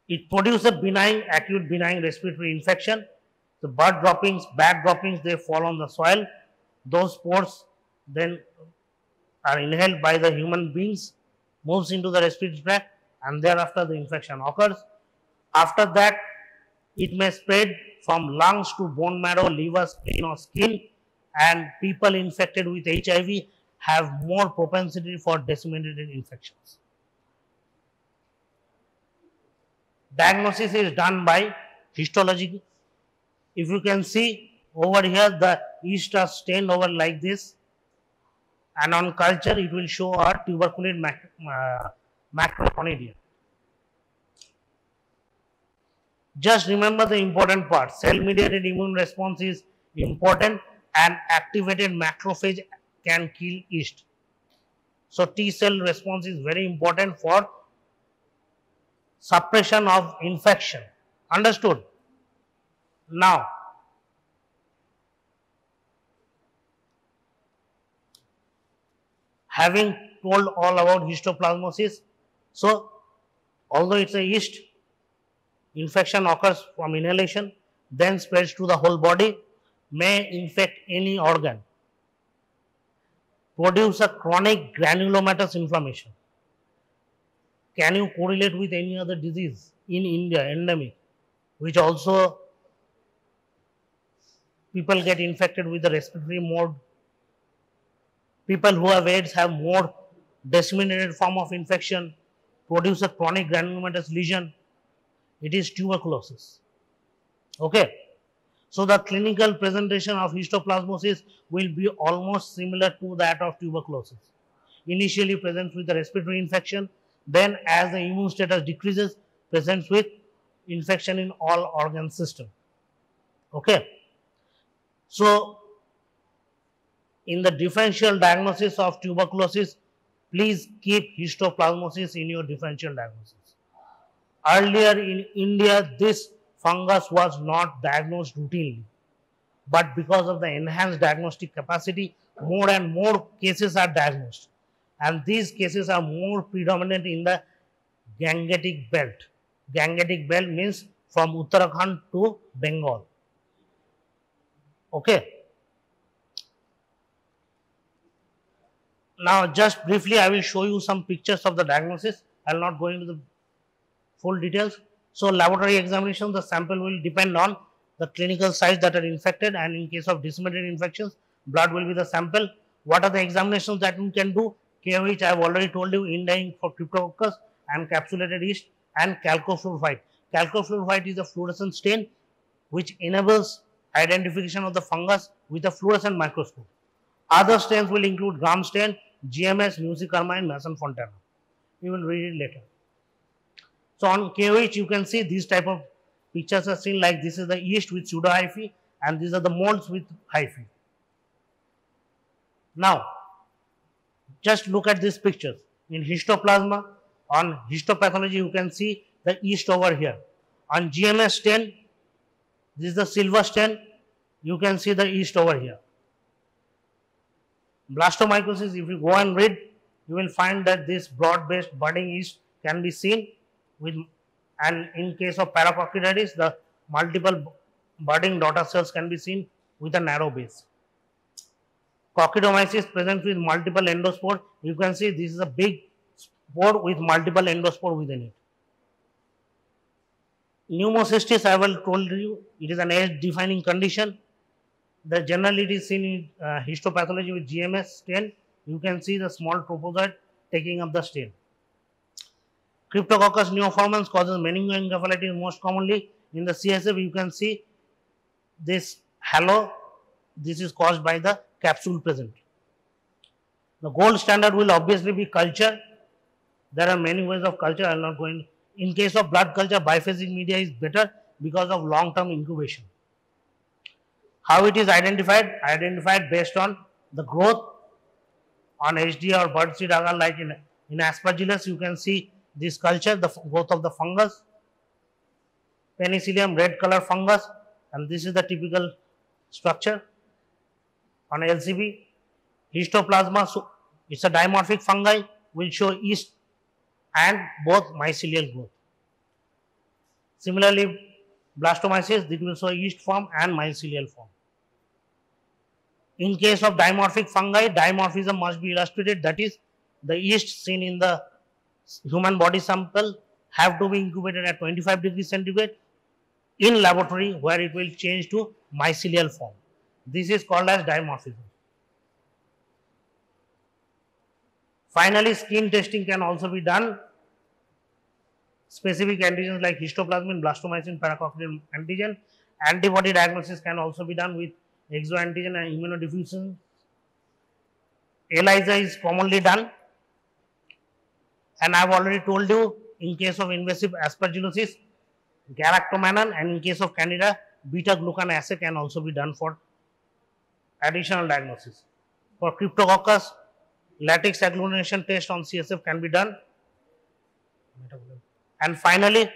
It produces a benign, acute benign respiratory infection. The bird droppings, bat droppings, they fall on the soil. Those spores then are inhaled by the human beings, moves into the respiratory tract, and thereafter the infection occurs. After that, it may spread from lungs to bone marrow, liver, spleen or skin, and people infected with HIV have more propensity for disseminated infections. Diagnosis is done by histology. If you can see over here, the yeast are stained over like this, and on culture it will show a tuberculin macroconidia. Just remember the important part. Cell-mediated immune response is important, and activated macrophage can kill yeast. So, T-cell response is very important for suppression of infection. Understood? Now, having told all about histoplasmosis, so although it's a yeast, infection occurs from inhalation, then spreads to the whole body, may infect any organ, produce a chronic granulomatous inflammation. Can you correlate with any other disease in India, endemic, which also people get infected with the respiratory mode? People who have AIDS have more disseminated form of infection, produce a chronic granulomatous lesion. It is tuberculosis. Okay. So, the clinical presentation of histoplasmosis will be almost similar to that of tuberculosis. Initially presents with the respiratory infection, then as the immune status decreases, presents with infection in all organ system. Okay. So, in the differential diagnosis of tuberculosis, please keep histoplasmosis in your differential diagnosis. Earlier in India, this fungus was not diagnosed routinely, but because of the enhanced diagnostic capacity, more and more cases are diagnosed, and these cases are more predominant in the Gangetic belt. Gangetic belt means from Uttarakhand to Bengal. Okay. Now, just briefly, I will show you some pictures of the diagnosis. I will not go into the full details. So, laboratory examination, the sample will depend on the clinical sites that are infected, and in case of disseminated infections, blood will be the sample. What are the examinations that you can do? KOH, I have already told you, indine for Cryptococcus and capsulated yeast, and chalcofluoride. Chalcofluoride is a fluorescent stain which enables identification of the fungus with a fluorescent microscope. Other stains will include Gram stain, GMS, Mucicarmine, Mason Fontana. We will read it later. So, on KOH, you can see these type of pictures are seen, like this is the yeast with pseudohyphae, and these are the molds with hyphae. Now, just look at these pictures. In histoplasma, on histopathology, you can see the yeast over here. On GMS stain, this is the silver stain, you can see the yeast over here. Blastomycosis, if you go and read, you will find that this broad-based budding yeast can be seen with, and in case of Paracocciditis, the multiple budding daughter cells can be seen with a narrow base. Coccidomyces present with multiple endospore. You can see this is a big spore with multiple endospore within it. Pneumocystis, I will told you, it is an age-defining condition. The generally it is seen in histopathology with GMS stain. You can see the small trophozoite taking up the stain. Cryptococcus neoformans causes meningoencephalitis most commonly. In the CSF, you can see this halo. This is caused by the capsule present. The gold standard will obviously be culture. There are many ways of culture. I will not go in. In case of blood culture, biphasic media is better because of long-term incubation. How it is identified? Identified based on the growth on HD or birdseed agar, like in Aspergillus, you can see this culture, the growth of the fungus, Penicillium red color fungus, and this is the typical structure on LCB. Histoplasma, so it's a dimorphic fungi, will show yeast and both mycelial growth. Similarly, blastomyces, it will show yeast form and mycelial form. In case of dimorphic fungi, dimorphism must be illustrated, that is, the yeast seen in the human body sample have to be incubated at 25 degrees centigrade in laboratory, where it will change to mycelial form. This is called as dimorphism. Finally, skin testing can also be done. Specific antigens like histoplasmin, blastomycin, paracoccidium antigen. Antibody diagnosis can also be done with exoantigen and immunodiffusion. ELISA is commonly done. And I have already told you, in case of invasive aspergillosis, galactomannan, and in case of candida, beta-glucan assay can also be done for additional diagnosis. For cryptococcus, latex agglutination test on CSF can be done. And finally,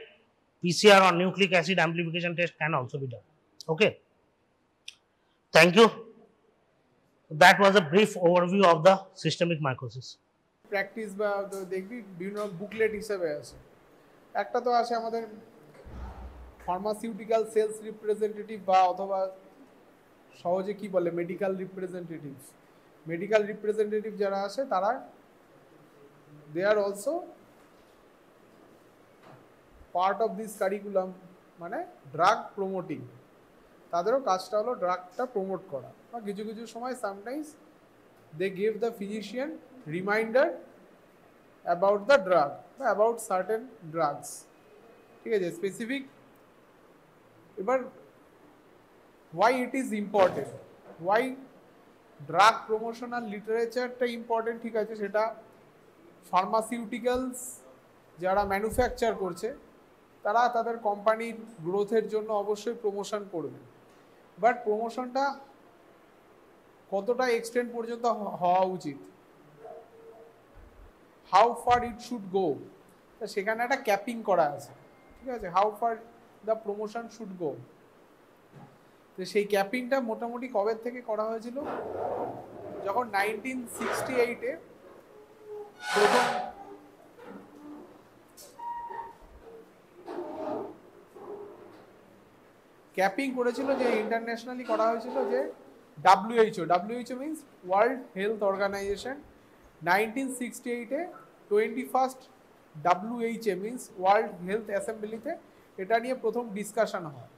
PCR or nucleic acid amplification test can also be done. Okay. Thank you. That was a brief overview of the systemic mycosis. Practice বা দেখবি বিভিন্ন booklet হিসেবে আছে। একটা তো আছে আমাদের pharmaceutical sales representative বা অথবা সহজে কি বলে মেডিকেল রিপ্রেজেন্টেটিভ। মেডিকেল রিপ্রেজেন্টেটিভ যারা আছে তারা they are also part of this curriculum, মানে ড্রাগ প্রমোটিং। তাদেরও কাজটা হলো ড্রাগটা প্রমোট করা, বা কিছু কিছু সময় sometimes they give the physician reminder about the drug বা অ্যাবাউট সার্টেন ড্রাগস। ঠিক আছে, স্পেসিফিক। এবার why it is important, why drug promotional literature-টা ইম্পর্টেন্ট, ঠিক আছে, সেটা ফার্মাসিউটিক্যালস যারা ম্যানুফ্যাকচার করছে তারা তাদের কোম্পানির গ্রোথের জন্য অবশ্যই প্রমোশন করবে, বাট প্রমোশনটা কতটা এক্সটেন্ড পর্যন্ত হওয়া উচিত, হাউ ফার ইট শুড গো, সেখানে একটা ক্যাপিং করা আছে। ঠিক আছে, how far the promotion should গো। তো সেই ক্যাপিংটা মোটামুটি কবে থেকে করা হয়েছিল, যখন 1968-এ প্রথম ক্যাপিং করেছিল, যে ইন্টারন্যাশনালি করা হয়েছিল, যে WHO means world health organization 1968-এ 21st WHA means world health অ্যাসেম্বলিতে এটা নিয়ে প্রথম ডিসকাশন হয়,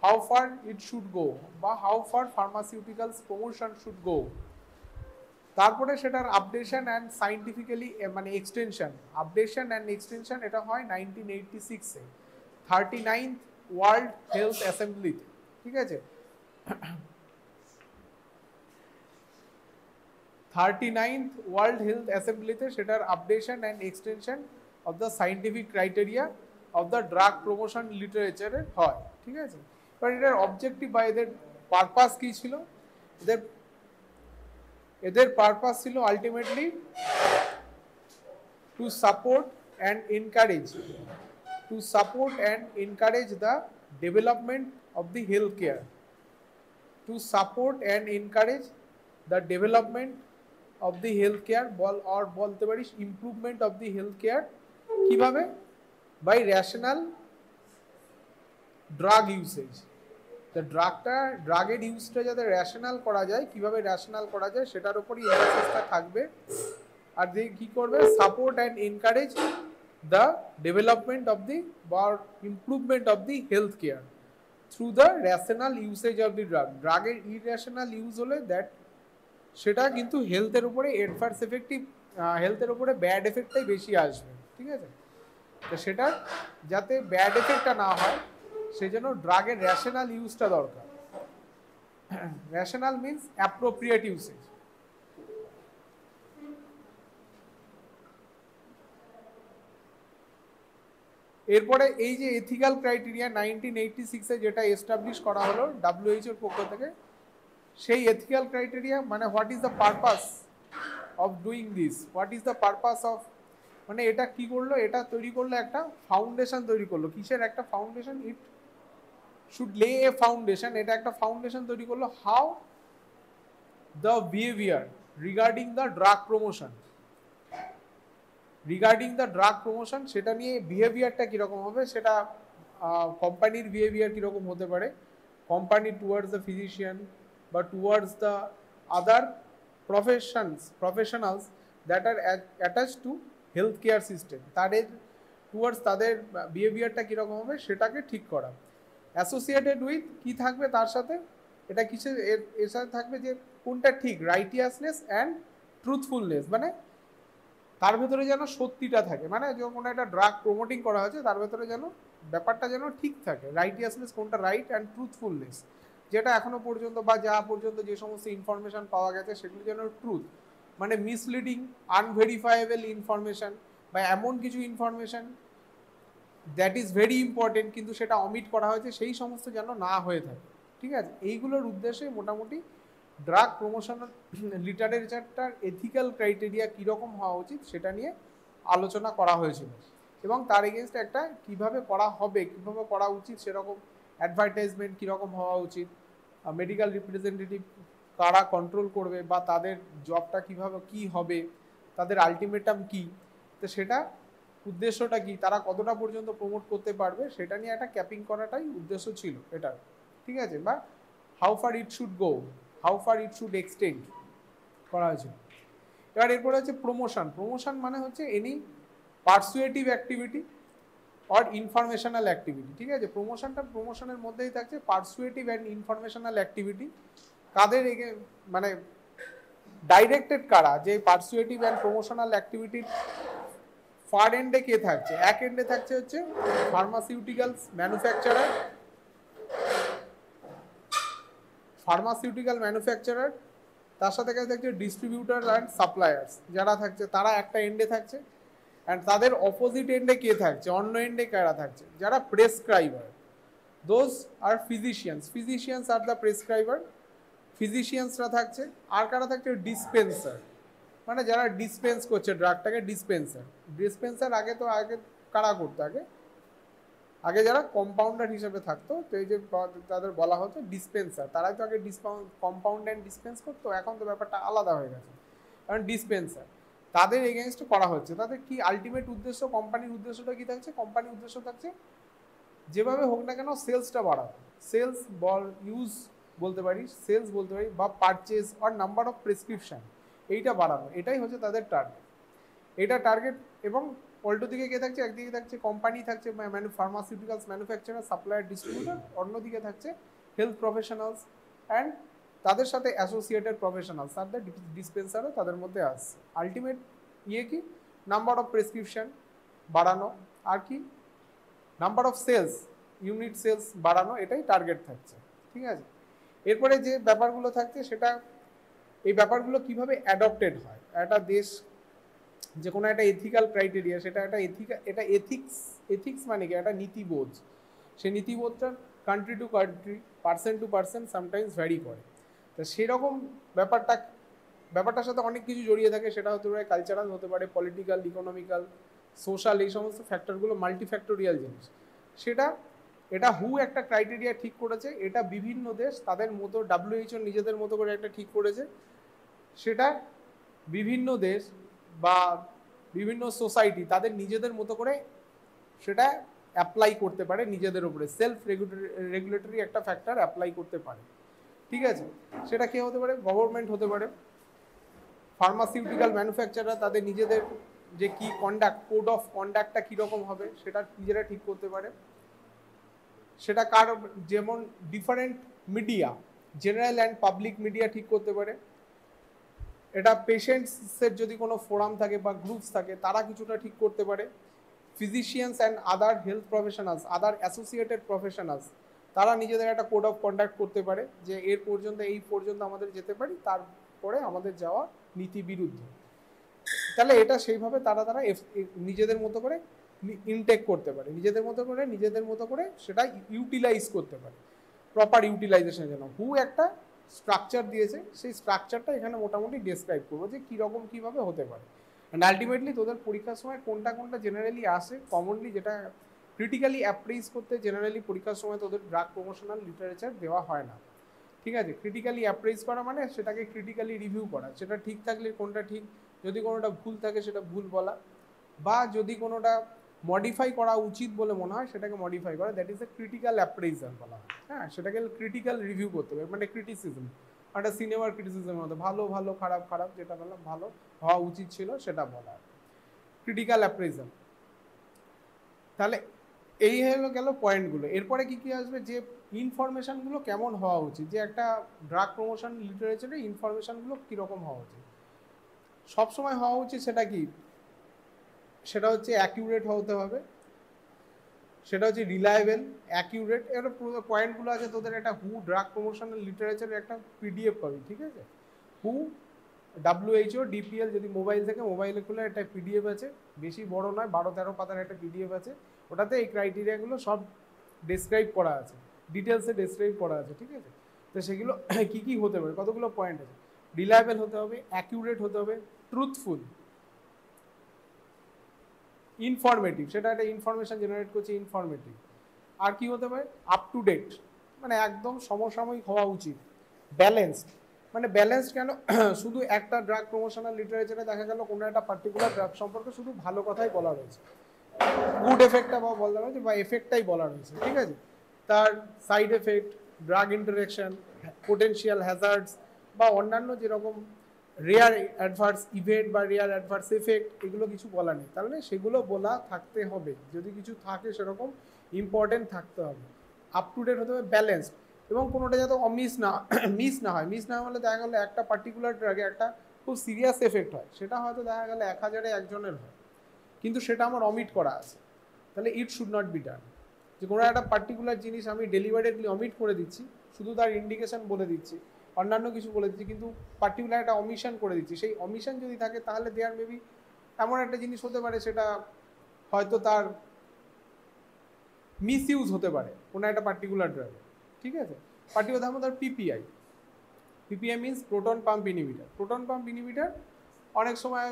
how far it should go বা how far pharmaceuticals promotion should go. তারপরে সেটার আপডেশন অ্যান্ড সাইন্টিফিক্যালি মানে এক্সটেনশন, আপডেশন অ্যান্ড এক্সটেনশন এটা হয় 1986-এ 39th ওয়ার্ল্ড হেলথ অ্যাসেম্বলিতে। ঠিক আছে, 39th ওয়ার্ল্ড হেলথ অ্যাসেম্বলিতে সেটার updation and extension of the scientific criteria of the drug promotion লিটারেচারে হয়। ঠিক আছে, বাট এটার অবজেক্টিভ বা এদের পারপাস কী ছিল, এদের পারপাস ছিল ultimately to support and encourage the development of the health care, to support and encourage the development of the health care, বলতে পারিস improvement of the health care. কিভাবে? By rational drug usage. তো ড্রাগের ইউজটা যাতে rational করা যায়, কিভাবে rational করা যায় সেটার উপরই এমফাসিসটা থাকবে। আর যে কি করবে, support and encourage the development of the বা improvement of the health care through the rational usage of the ড্রাগের ইররেশনাল ইউজ হলে দ্যাট সেটা কিন্তু হেলথের উপরে অ্যাডভার্স এফেক্টিভ, হেলথের উপরে ব্যাড এফেক্টটাই বেশি আসবে, ঠিক আছে। তো সেটা যাতে ব্যাড এফেক্টটা না হয় সেজন্য ড্রাগের র্যাশনাল ইউজটা দরকার। Rational means appropriate usage. এরপরে এই যে এথিক্যাল ক্রাইটেরিয়া 1986-এ যেটা এস্টাবলিশ করা হলো ডাব্লিউএইচওর পক্ষ থেকে, সেই এথিক্যাল ক্রাইটেরিয়া মানে what is the purpose of doing this, what is the purpose of, মানে এটা কি করলো, এটা তৈরি করলো একটা ফাউন্ডেশন তৈরি করলো। কিসের একটা ফাউন্ডেশন? ইট শুড লে এ ফাউন্ডেশন, এটা একটা ফাউন্ডেশন তৈরি করলো how the behaviour regarding the drug promotion, সেটা নিয়ে বিহেভিয়ারটা কীরকম হবে, সেটা কোম্পানির বিহেভিয়ার কীরকম হতে পারে, কোম্পানি টুয়ার্ডস দ্য ফিজিশিয়ান বা towards the other professionals that are attach to health care system, তাদের বিহেভিয়ারটা কীরকম হবে সেটাকে ঠিক করা। অ্যাসোসিয়েটেড উইথ কি থাকবে তার সাথে, এটা এর সাথে থাকবে যে কোনটা ঠিক, রাইটিয়াসনেস অ্যান্ড ট্রুথফুলনেস, মানে তার ভেতরে যেন সত্যিটা থাকে, মানে যখন একটা ড্রাগ প্রমোটিং করা হয়েছে তার ভেতরে যেন ব্যাপারটা যেন ঠিক থাকে। রাইটিয়াসনেস কোনটা, রাইট, অ্যান্ড ট্রুথফুলনেস যেটা এখনো পর্যন্ত বা যা পর্যন্ত যে সমস্ত ইনফরমেশন পাওয়া গেছে সেগুলো যেন ট্রুথ, মানে মিসলিডিং আনভেরিফাইয়েবল ইনফরমেশন বা এমন কিছু information that is very important কিন্তু সেটা অমিট করা হয়েছে, সেই সমস্ত যেন না হয়ে থাকে, ঠিক আছে। এইগুলোর উদ্দেশ্যে মোটামুটি ড্রাগ প্রমোশনাল লিটারেচারটার এথিক্যাল ক্রাইটেরিয়া কীরকম হওয়া উচিত সেটা নিয়ে আলোচনা করা হয়েছিল, এবং তার এগেনস্টে একটা কিভাবে করা হবে, কিভাবে করা উচিত সেরকম অ্যাডভার্টাইজমেন্ট কীরকম হওয়া উচিত, মেডিকেল রিপ্রেজেন্টেটিভ কারা কন্ট্রোল করবে বা তাদের জবটা কিভাবে কি হবে, তাদের আলটিমেটাম কি, তো সেটা উদ্দেশ্যটা কি, তারা কতটা পর্যন্ত প্রমোট করতে পারবে সেটা নিয়ে একটা ক্যাপিং করাটাই উদ্দেশ্য ছিল এটার, ঠিক আছে, বা how far it should go, how far it should extend করা হয়েছিল। এবার এরপরে হচ্ছে প্রমোশন মানে হচ্ছে any persuasive activity or informational activity, ঠিক আছে। প্রমোশনের মধ্যেই থাকছে পারসুয়েটিভ অ্যান্ড ইনফরমেশনাল অ্যাক্টিভিটি। কাদের মানে ডাইরেক্টেড কারা, যে পারসুয়েটিভ অ্যান্ড প্রমোশনাল অ্যাক্টিভিটির ফার এন্ডে কে থাকছে, এক এন্ডে থাকছে হচ্ছে ফার্মাসিউটিক্যাল ম্যানুফ্যাকচারার, তার সাথে থাকছে ডিস্ট্রিবিউটার অ্যান্ড সাপ্লায়ার্স, যারা থাকছে তারা একটা এন্ডে থাকছে। অ্যান্ড তাদের অপোজিট এন্ডে কে থাকছে, অন্য এন্ডে কারা থাকছে, যারা প্রেসক্রাইবার, দোজ আর ফিজিশিয়ানস আর দ্য প্রেসক্রাইবার, ফিজিশিয়ানসরা থাকছে। আর কারা থাকছে, ডিসপেন্সার, মানে যারা ডিসপেন্স করছে ড্রাগটাকে, ডিসপেন্সার আগে কারা করতো, আগে যারা কম্পাউন্ডার হিসেবে থাকতো, তো এই যে তাদের বলা হতো ডিসপেন্সার, তারাই তো আগে কম্পাউন্ড অ্যান্ড ডিসপেন্স করতো, এখন তো ব্যাপারটা আলাদা হয়ে গেছে, কারণ ডিসপেন্সার তাদের এগেনস্ট করা হচ্ছে। তাদের কি আলটিমেট উদ্দেশ্য, কোম্পানির উদ্দেশ্যটা কি থাকছে, কোম্পানির উদ্দেশ্য থাকছে যেভাবে হোক না কেন সেলসটা বাড়ানো, সেলস বলতে পারি বা পারচেজ আর নাম্বার অফ প্রেসক্রিপশন এইটা বাড়ানো, এটাই হচ্ছে তাদের টার্গেট। এবং উল্টো দিকে কে থাকছে, একদিকে থাকছে কোম্পানি থাকছে ফার্মাসিউটিক্যালস ম্যানুফ্যাকচারার, সাপ্লায়ার, ডিস্ট্রিবিউটর, অন্যদিকে থাকছে হেলথ প্রফেশনালস অ্যান্ড তাদের সাথে অ্যাসোসিয়েটেড প্রফেশনালস, তাদের ডিসপেন্সারও তাদের মধ্যে আসছে। আলটিমেট কি, নাম্বার অফ প্রেসক্রিপশন বাড়ানো, আর কি নাম্বার অফ ইউনিট সেলস বাড়ানো, এটাই টার্গেট থাকছে, ঠিক আছে। এরপরে যে ব্যাপারগুলো থাকছে সেটা, এই ব্যাপারগুলো কিভাবে অ্যাডপ্টেড হয়, একটা দেশ যে কোনো একটা এথিক্যাল ক্রাইটেরিয়া, সেটা এটা এথিক্স মানে কি, একটা নীতিবোধ, সেই নীতিবোধটা country to country, person to person sometimes vary করে। তো সেরকম ব্যাপারটার সাথে অনেক কিছু জড়িয়ে থাকে, সেটা হতে পারে কালচারাল, হতে পারে পলিটিক্যাল, ইকোনমিক্যাল, সোশ্যাল, এই সমস্ত ফ্যাক্টরগুলো মাল্টিফ্যাক্টোরিয়াল জিনিস। এটা একটা ক্রাইটেরিয়া ঠিক করেছে, এটা বিভিন্ন দেশ তাদের মতো, ডাব্লিউএইচও নিজেদের মতো করে একটা ঠিক করেছে, সেটা বিভিন্ন দেশ বা বিভিন্ন সোসাইটি তাদের নিজেদের মতো করে সেটা অ্যাপ্লাই করতে পারে নিজেদের উপরে, সেলফ রেগুলেটরি একটা ফ্যাক্টর অ্যাপ্লাই করতে পারে, ঠিক আছে। সেটা কে হতে পারে? গভর্নমেন্ট হতে পারে। ফার্মাসিউটিক্যাল ম্যানুফ্যাকচারার তাদের নিজেদের যে কি কন্ডাক্ট, কোড অফ কন্ডাক্টটা কীরকম হবে সেটা নিজেরা ঠিক করতে পারে। সেটা কার, যেমন different media, general and public media ঠিক করতে পারে। এটা পেশেন্টসের যদি কোনো ফোরাম থাকে বা গ্রুপস থাকে তারা কিছুটা ঠিক করতে পারে। Physicians and other health professionals, other associated professionals, তারা নিজেদের একটা কোড অফ কন্ডাক্ট করতে পারে যে এই পর্যন্ত আমাদের যেতে পারি, তারপরে আমাদের যাওয়া নীতি বিরুদ্ধ। তাহলে এটা সেইভাবে তারা নিজেদের মতো করে ইনটেক করতে পারে, নিজেদের মতো করে সেটা ইউটিলাইজ করতে পারে, প্রপার ইউটিলাইজেশনের জন্য। হু একটা স্ট্রাকচার দিয়েছে, সেই স্ট্রাকচারটা এখানে মোটামুটি ডেসক্রাইব করবো যে কীরকম কীভাবে হতে পারে। অ্যান্ড আলটিমেটলি তোদের পরীক্ষার সময় কোনটা জেনারেলি আসে কমনলি, যেটা ক্রিটিক্যালি অ্যাপ্রেজ করতে জেনারেলি পরীক্ষার সময় তোদের ড্রাগ প্রমোশনাল লিটারেচার দেওয়া হয় না, ঠিক আছে। ক্রিটিক্যালি অ্যাপ্রেজ করা মানে সেটাকে ক্রিটিক্যালি রিভিউ করা, সেটা ঠিক থাকলে কোনটা ঠিক, যদি কোনোটা ভুল থাকে সেটা ভুল বলা, বা যদি কোনোটা মডিফাই করা উচিত বলে মনে হয় সেটাকে মডিফাই করা, that is a critical appraisal বলা হয়। হ্যাঁ, সেটাকে ক্রিটিক্যাল রিভিউ করতে হবে, মানে ক্রিটিসিজম, একটা সিনেমার ক্রিটিসিজমের মতো, ভালো ভালো খারাপ খারাপ, যেটা বললাম ভালো হওয়া উচিত ছিল সেটা বলা, ক্রিটিক্যাল অ্যাপ্রেজাল। তাহলে এই হলো গেল পয়েন্টগুলো। এরপরে কি কি আসবে, যে ইনফরমেশনগুলো কেমন হওয়া উচিত, যে একটা ড্রাগ প্রমোশন লিটারেচারে ইনফরমেশনগুলো কীরকম হওয়া উচিত, সবসময় হওয়া উচিত সেটা কি, সেটা হচ্ছে অ্যাকিউরেট হতে হবে, সেটা হচ্ছে রিলায়েবল, অ্যাকিউরেট। এর পয়েন্টগুলো আছে তোদের, একটা হু ড্রাগ প্রমোশনাল লিটারেচারের একটা পিডিএফ পাবি, ঠিক আছে। হু, WHO, DPL, যদি মোবাইল থেকে মোবাইলে খুলে একটা পিডিএফ আছে, বেশি বড় নয়, 12-13 পাতার একটা পিডিএফ আছে, ওটাতে এই ক্রাইটেরিয়াগুলো সব ডেসক্রাইব করা আছে, ডিটেলসে ডেসক্রাইব করা আছে, ঠিক আছে। তো সেগুলো কি কি হতে পারে, কতগুলো পয়েন্ট আছে। রিলায়েবল হতে হবে, অ্যাকিউরেট হতে হবে, ট্রুথফুল, ইনফরমেটিভ, সেটা একটা ইনফরমেশন জেনারেট করছে, ইনফরমেটিভ। আর কি হতে পারে, আপ টু ডেট, মানে একদম সমসাময়িক হওয়া উচিত। ব্যালেন্সড, মানে ব্যালেন্সড কেন, শুধু একটা ড্রাগ প্রমোশনাল লিটারেচারে দেখা গেল কোনো একটা পার্টিকুলার ড্রাগ সম্পর্কে শুধু ভালো কথাই বলা রয়েছে, গুড এফেক্টটা বলা রয়েছে বা এফেক্টটাই বলা রয়েছে, ঠিক আছে। তার side effect, drug interaction, potential hazards বা অন্যান্য যেরকম রেয়ার অ্যাডভার্স ইভেন্ট বা রেয়ার অ্যাডভার্স এফেক্ট, এগুলো কিছু বলা নেই। তাহলে সেগুলো বলা থাকতে হবে, যদি কিছু থাকে সেরকম ইম্পর্টেন্ট থাকতে হবে। আপ টু ডেট হতে হবে, ব্যালেন্সড, এবং কোনোটা যাতে মিস না হয়। মিস না হলে দেখা গেলো একটা পার্টিকুলার ড্রাগে একটা খুব সিরিয়াস এফেক্ট হয়, সেটা হয়তো দেখা গেলো 1000-এ একজনের হয়, কিন্তু সেটা আমার অমিট করা আছে, তাহলে ইট শুড নট বি ডান। যে কোনো একটা পার্টিকুলার জিনিস আমি ডেলিভারেটলি অমিট করে দিচ্ছি, শুধু তার ইন্ডিকেশন বলে দিচ্ছি, অন্যান্য কিছু বলে দিচ্ছি, কিন্তু পার্টিকুলার একটা অমিশন করে দিচ্ছি। সেই অমিশন যদি থাকে তাহলে দেয়ার মেবি এমন একটা জিনিস হতে পারে, সেটা হয়তো তার মিস ইউজ হতে পারে কোনো একটা পার্টিকুলার ড্রাগে, ঠিক আছে। পার্টিকুলার ধরো তার PPI means proton pump inhibitor. Proton pump inhibitor অনেক সময়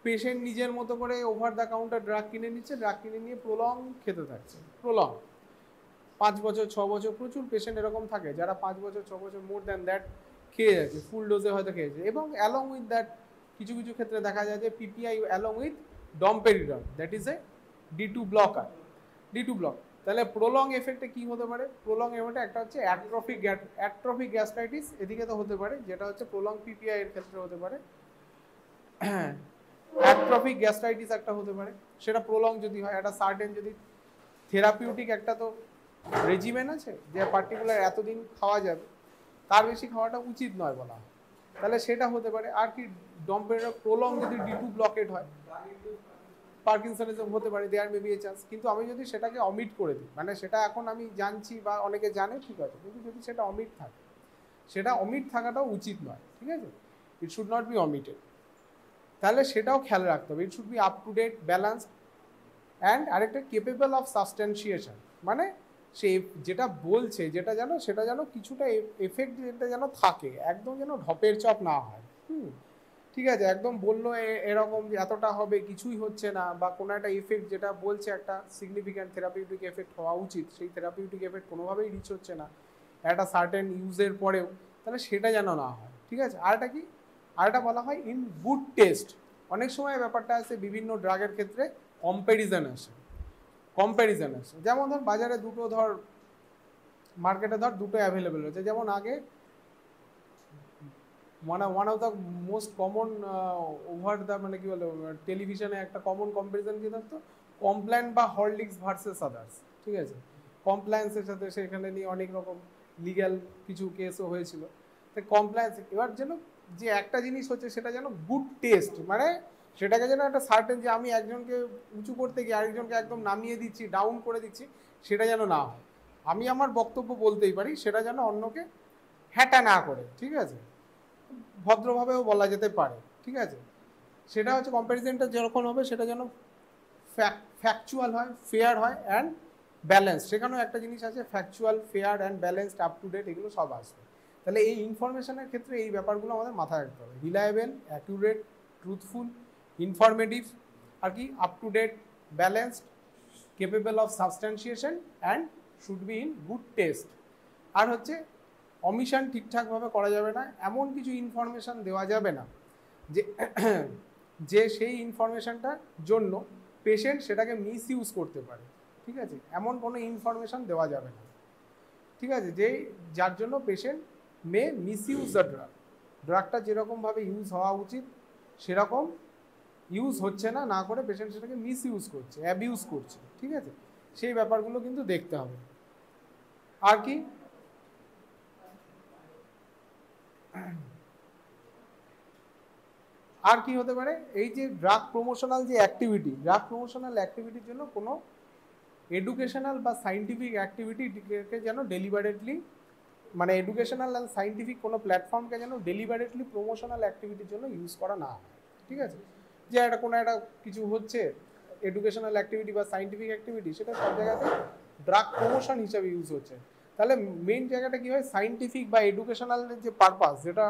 পেশেন্ট নিজের মতো করে ওভার দ্য কাউন্টার ড্রাগ কিনে নিচ্ছে, ড্রাগ কিনে নিয়ে প্রলং খেতে থাকছে, প্রলং 5 বছর 6 বছর, প্রচুর পেশেন্ট এরকম থাকে যারা 5 বছর 6 বছর মোর দ্যান দ্যাট খেয়ে যাচ্ছে, ফুল ডোজে হয়তো খেয়েছে। এবং অ্যালং উইথ দ্যাট কিছু কিছু ক্ষেত্রে দেখা যায় যে PPI along with domperidone, that is A D2 blocker, D2 block. তাহলে প্রলং এফেক্টে কি হতে পারে, প্রলং এফেক্টে একটা হচ্ছে অ্যাট্রফিক গ্যাস্ট্রাইটিস, এদিকে তো হতে পারে, যেটা হচ্ছে প্রলং পিপিআই এর ক্ষেত্রে হতে পারে। অ্যাট্রফিক গ্যাস্ট্রাইটিস একটা হতে পারে, সেটা প্রলং যদি হয়, একটা সার্টেন যদি থেরাপিউটিক একটা তো রেজিমেন আছে যে পার্টিকুলার এতদিন খাওয়া যাবে, তার বেশি খাওয়াটা উচিত নয় বলা হয়, তাহলে সেটা হতে পারে। আর কি, ডমপেরিডন প্রলং যদি D2 ব্লকেট হয়, পার্কিনসনিজম হতে পারে, দেয়ার মেবি এ চান্স। কিন্তু আমি যদি সেটাকে অমিট করে দিই, মানে সেটা এখন আমি জানছি বা অনেকে জানে, ঠিক আছে, কিন্তু যদি সেটা অমিট থাকে, সেটা অমিট থাকাটাও উচিত নয়, ঠিক আছে, it should not be omitted. তাহলে সেটাও খেয়াল রাখতে হবে, it should be up to date, balanced and আরেকটা কেপেবল অফ সাবস্টেন্সিয়েশন, মানে সে যেটা বলছে সেটা যেন কিছুটা এফেক্ট যেটা যেন থাকে, একদম যেন ঢপের চপ না হয়। ঠিক আছে, একদম বললো এরকম এতটা হবে, কিছুই হচ্ছে না, বা কোনো একটা এফেক্ট যেটা বলছে একটা সিগনিফিক্যান্ট থেরাপিউটিক এফেক্ট হওয়া উচিত, সেই থেরাপিউটিক এফেক্ট কোনোভাবেই রিচ হচ্ছে না একটা সার্টেন ইউজের পরেও, তাহলে সেটা যেন না হয়, ঠিক আছে। আরেকটা কি, আরেকটা বলা হয় ইন গুড টেস্ট। অনেক সময় ব্যাপারটা আছে বিভিন্ন ড্রাগের ক্ষেত্রে কম্প্যারিজন আসে, কম্প্যারিজন আসে। যেমন ধর বাজারে দুটো ধর মার্কেটে ধর দুটো অ্যাভেলেবেল রয়েছে, যেমন আগে মানে one of the most common over the মানে কি বলে টেলিভিশনে একটা কমন কম্পারিজন কি থাকতো, কমপ্ল্যান বা হরলিক্স ভার্সেস আদার্স, ঠিক আছে। কমপ্লায়েন্সের সাথে সেখানে নিয়ে অনেক রকম লিগ্যাল কিছু কেসও হয়েছিল। তো কমপ্লায়েন্স এবার যেন যে একটা জিনিস হচ্ছে সেটা যেন গুড টেস্ট, মানে সেটাকে যেন একটা সার্টেন যে আমি একজনকে উঁচু করতে গিয়ে আরেকজনকে একদম নামিয়ে দিচ্ছি, ডাউন করে দিচ্ছি, সেটা যেন না হয়। আমি আমার বক্তব্য বলতেই পারি, সেটা যেন অন্যকে হ্যাটা না করে, ঠিক আছে, ভদ্রভাবেও বলা যেতে পারে, ঠিক আছে। সেটা হচ্ছে কম্প্যারিজনটা যেরকম হবে সেটা যেন ফ্যাকচুয়াল হয়, ফেয়ার হয় অ্যান্ড ব্যালেন্স। সেখানেও একটা জিনিস আছে, factual, fair and balanced, up to date, এগুলো সব আসবে। তাহলে এই ইনফরমেশনের ক্ষেত্রে এই ব্যাপারগুলো আমাদের মাথায় রাখতে হবে, রিলায়েবল, অ্যাকুরেট, ট্রুথফুল, ইনফরমেটিভ, আর কি up to date, balanced, capable of substantiation and should be in good taste. আর হচ্ছে অমিশন ঠিকঠাকভাবে করা যাবে না, এমন কিছু ইনফরমেশান দেওয়া যাবে না যে যে সেই ইনফরমেশানটার জন্য পেশেন্ট সেটাকে মিস ইউজ করতে পারে, ঠিক আছে, এমন কোনো ইনফরমেশান দেওয়া যাবে না, ঠিক আছে, যে যার জন্য patient may misuse the drug. ড্রাগটা যেরকমভাবে ইউজ হওয়া উচিত সেরকম ইউজ হচ্ছে না, না করে পেশেন্ট সেটাকে মিস ইউজ করছে, অ্যাবিউজ করছে, ঠিক আছে, সেই ব্যাপারগুলো কিন্তু দেখতে হবে। আর কি আর কি হতে পারে, এই যে ড্রাগ প্রমোশনাল যে অ্যাক্টিভিটি, ড্রাগ প্রমোশনাল অ্যাক্টিভিটির জন্য কোনো এডুকেশনাল বা সাইন্টিফিক অ্যাক্টিভিটিকে যেন ডেলিবারেটলি, মানে এডুকেশনাল অ্যান্ড সাইন্টিফিক কোনো প্ল্যাটফর্মকে যেন ডেলিবারেটলি প্রমোশনাল অ্যাক্টিভিটির জন্য ইউজ করা না হয়, ঠিক আছে। যে একটা কোনো একটা কিছু হচ্ছে এডুকেশনাল অ্যাক্টিভিটি বা সাইন্টিফিক অ্যাক্টিভিটি, সেটা সব জায়গাতে ড্রাগ প্রমোশন হিসাবে ইউজ হচ্ছে। তাহলে মেন জায়গাটা কি হয়, সাইন্টিফিক বা এডুকেশনালের যে পারপাস, যেটা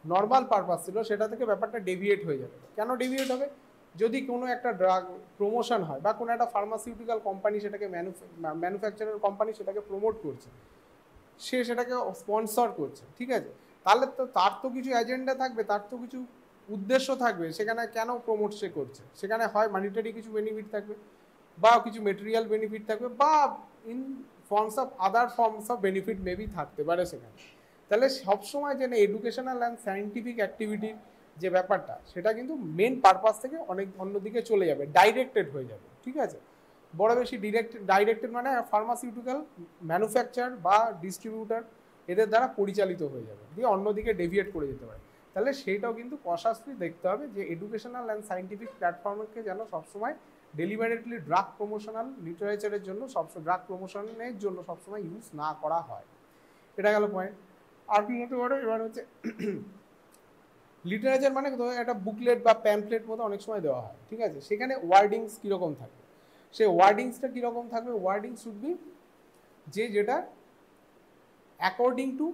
নর্মাল পারপাস ছিল, সেটা থেকে ব্যাপারটা ডেভিয়েট হয়ে যাবে। কেন ডেভিয়েট হবে, যদি কোনো একটা ড্রাগ প্রমোশন হয় বা কোনো একটা ফার্মাসিউটিক্যাল কোম্পানি সেটাকে ম্যানুফ্যাকচারার কোম্পানি সেটাকে প্রমোট করছে, সে সেটাকে স্পন্সর করছে, ঠিক আছে, তাহলে তো তার তো কিছু এজেন্ডা থাকবে, তার তো কিছু উদ্দেশ্য থাকবে, সেখানে কেন প্রমোট সে করছে, সেখানে হয় মানিটারি কিছু বেনিফিট থাকবে বা কিছু মেটেরিয়াল বেনিফিট থাকবে বা in forms of other forms of benefit maybe থাকতে পারে সেখানে। তাহলে সবসময় যেন এডুকেশনাল অ্যান্ড সায়েন্টিফিক অ্যাক্টিভিটির যে ব্যাপারটা, সেটা কিন্তু মেন পারপাস থেকে অনেক অন্যদিকে চলে যাবে, ডাইরেক্টেড হয়ে যাবে, ঠিক আছে। বড় বেশি ডাইরেক্টেড মানে ফার্মাসিউটিক্যাল ম্যানুফ্যাকচার বা ডিস্ট্রিবিউটার এদের দ্বারা পরিচালিত হয়ে যাবে, দিয়ে অন্যদিকে ডেভিয়েট করে যেতে পারে। তাহলে সেইটাও কিন্তু কনসাসলি দেখতে হবে যে এডুকেশনাল অ্যান্ড সায়েন্টিফিক প্ল্যাটফর্মকে যেন সবসময় ডেলিভারেটলি ড্রাগ প্রমোশনাল লিটারেচারের জন্য ড্রাগ প্রমোশনের জন্য সবসময় ইউজ না করা হয়। এটা গেল পয়েন্ট। আর কি হতে পারে, এবার হচ্ছে লিটারেচার মানে একটা বুকলেট বা প্যাম্পলেট মতো অনেক সময় দেওয়া হয়, ঠিক আছে, সেখানে ওয়ার্ডিংস কীরকম থাকবে, সেই ওয়ার্ডিংসটা কীরকম থাকবে, ওয়ার্ডিংস শুড বি যেটা অ্যাকর্ডিং টু,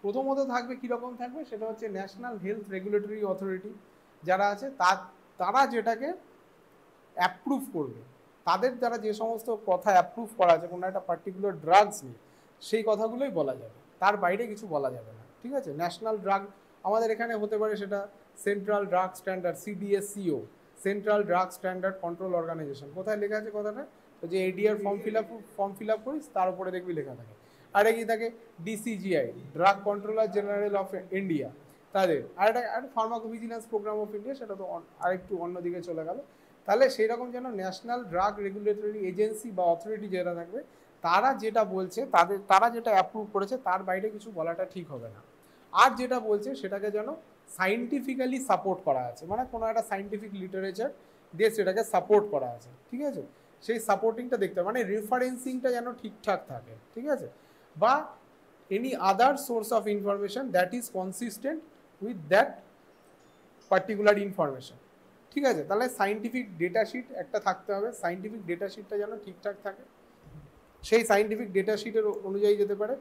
প্রথমত থাকবে কীরকম থাকবে, সেটা হচ্ছে ন্যাশনাল হেলথ রেগুলেটরি অথরিটি যারা আছে তারা যেটাকে অ্যাপ্রুভ করবে, তাদের দ্বারা যে সমস্ত কথা অ্যাপ্রুভ করা আছে কোনো একটা পার্টিকুলার ড্রাগস নিয়ে, সেই কথাগুলোই বলা যাবে, তার বাইরে কিছু বলা যাবে না, ঠিক আছে। ন্যাশনাল ড্রাগ আমাদের এখানে হতে পারে সেটা central drug standard, CDSCO, central drug standard control organisation. কোথায় লেখা আছে কথাটা, তো যে এডিআর ফর্ম ফিল আপ করিস তার উপরে দেখবি লেখা থাকে। আর কি থাকে, DCGI, drug controller general of India, তাদের আর একটা ফার্মাকোভিজিলেন্স প্রোগ্রাম অফ ইন্ডিয়া, সেটা তো আরেকটু অন্যদিকে চলে গেল। তাহলে সেই রকম যেন ন্যাশনাল ড্রাগ রেগুলেটরি এজেন্সি বা অথরিটি যেটা থাকবে, তারা যেটা বলছে, তারা যেটা অ্যাপ্রুভ করেছে তার বাইরে কিছু বলাটা ঠিক হবে না। আর যেটা বলছে সেটাকে যেন সাইন্টিফিক্যালি সাপোর্ট করা আছে, মানে কোনো একটা সাইন্টিফিক লিটারেচার দিয়ে সেটাকে সাপোর্ট করা আছে, ঠিক আছে, সেই সাপোর্টিংটা দেখতে হবে, মানে রেফারেন্সিংটা যেন ঠিকঠাক থাকে, ঠিক আছে, বা any other source of information that is consistent with that particular information, ঠিক আছে। তাহলে সাইন্টিফিক ডেটা শিট একটা থাকতে হবে, সাইন্টিফিক ডেটা শিটটা যেন ঠিকঠাক থাকে, সেই সাইন্টিফিক ডেটা শিটের অনুযায়ী যেতে পারে।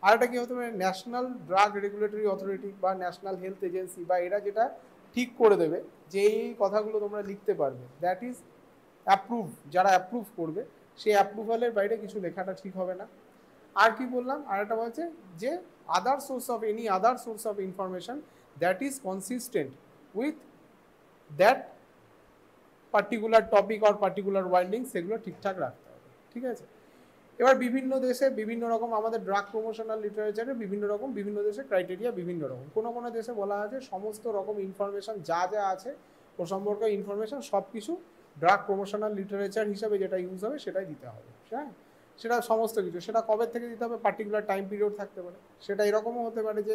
আর একটা কি হতে পারে, ন্যাশনাল ড্রাগ রেগুলেটরি অথরিটি বা ন্যাশনাল হেলথ এজেন্সি বা এরা যেটা ঠিক করে দেবে যে এই কথাগুলো তোমরা লিখতে পারবে, দ্যাট ইজ অ্যাপ্রুভ, যারা অ্যাপ্রুভ করবে সেই অ্যাপ্রুভালের বাইরে কিছু লেখাটা ঠিক হবে না। আর কি বললাম, আর একটা বলছে যে other source of any other source of information that is consistent with that particular topic আর পার্টিকুলার ওয়ার্ডিং সেগুলো ঠিকঠাক রাখতে হবে, ঠিক আছে। এবার বিভিন্ন দেশে বিভিন্ন রকম, আমাদের ড্রাগ প্রমোশনাল লিটারেচারে বিভিন্ন রকম, বিভিন্ন দেশে ক্রাইটেরিয়া বিভিন্ন রকম। কোনো কোনো দেশে বলা আছে সমস্ত রকম ইনফরমেশন যা যা আছে ও সম্পর্কে ইনফরমেশন সব কিছু ড্রাগ প্রমোশনাল লিটারেচার হিসাবে যেটা ইউজ হবে সেটাই দিতে হবে, হ্যাঁ। সেটা সমস্ত কিছু, সেটা কবে থেকে দিতে হবে, পার্টিকুলার টাইম পিরিয়ড থাকতে পারে। সেটা এরকমও হতে পারে যে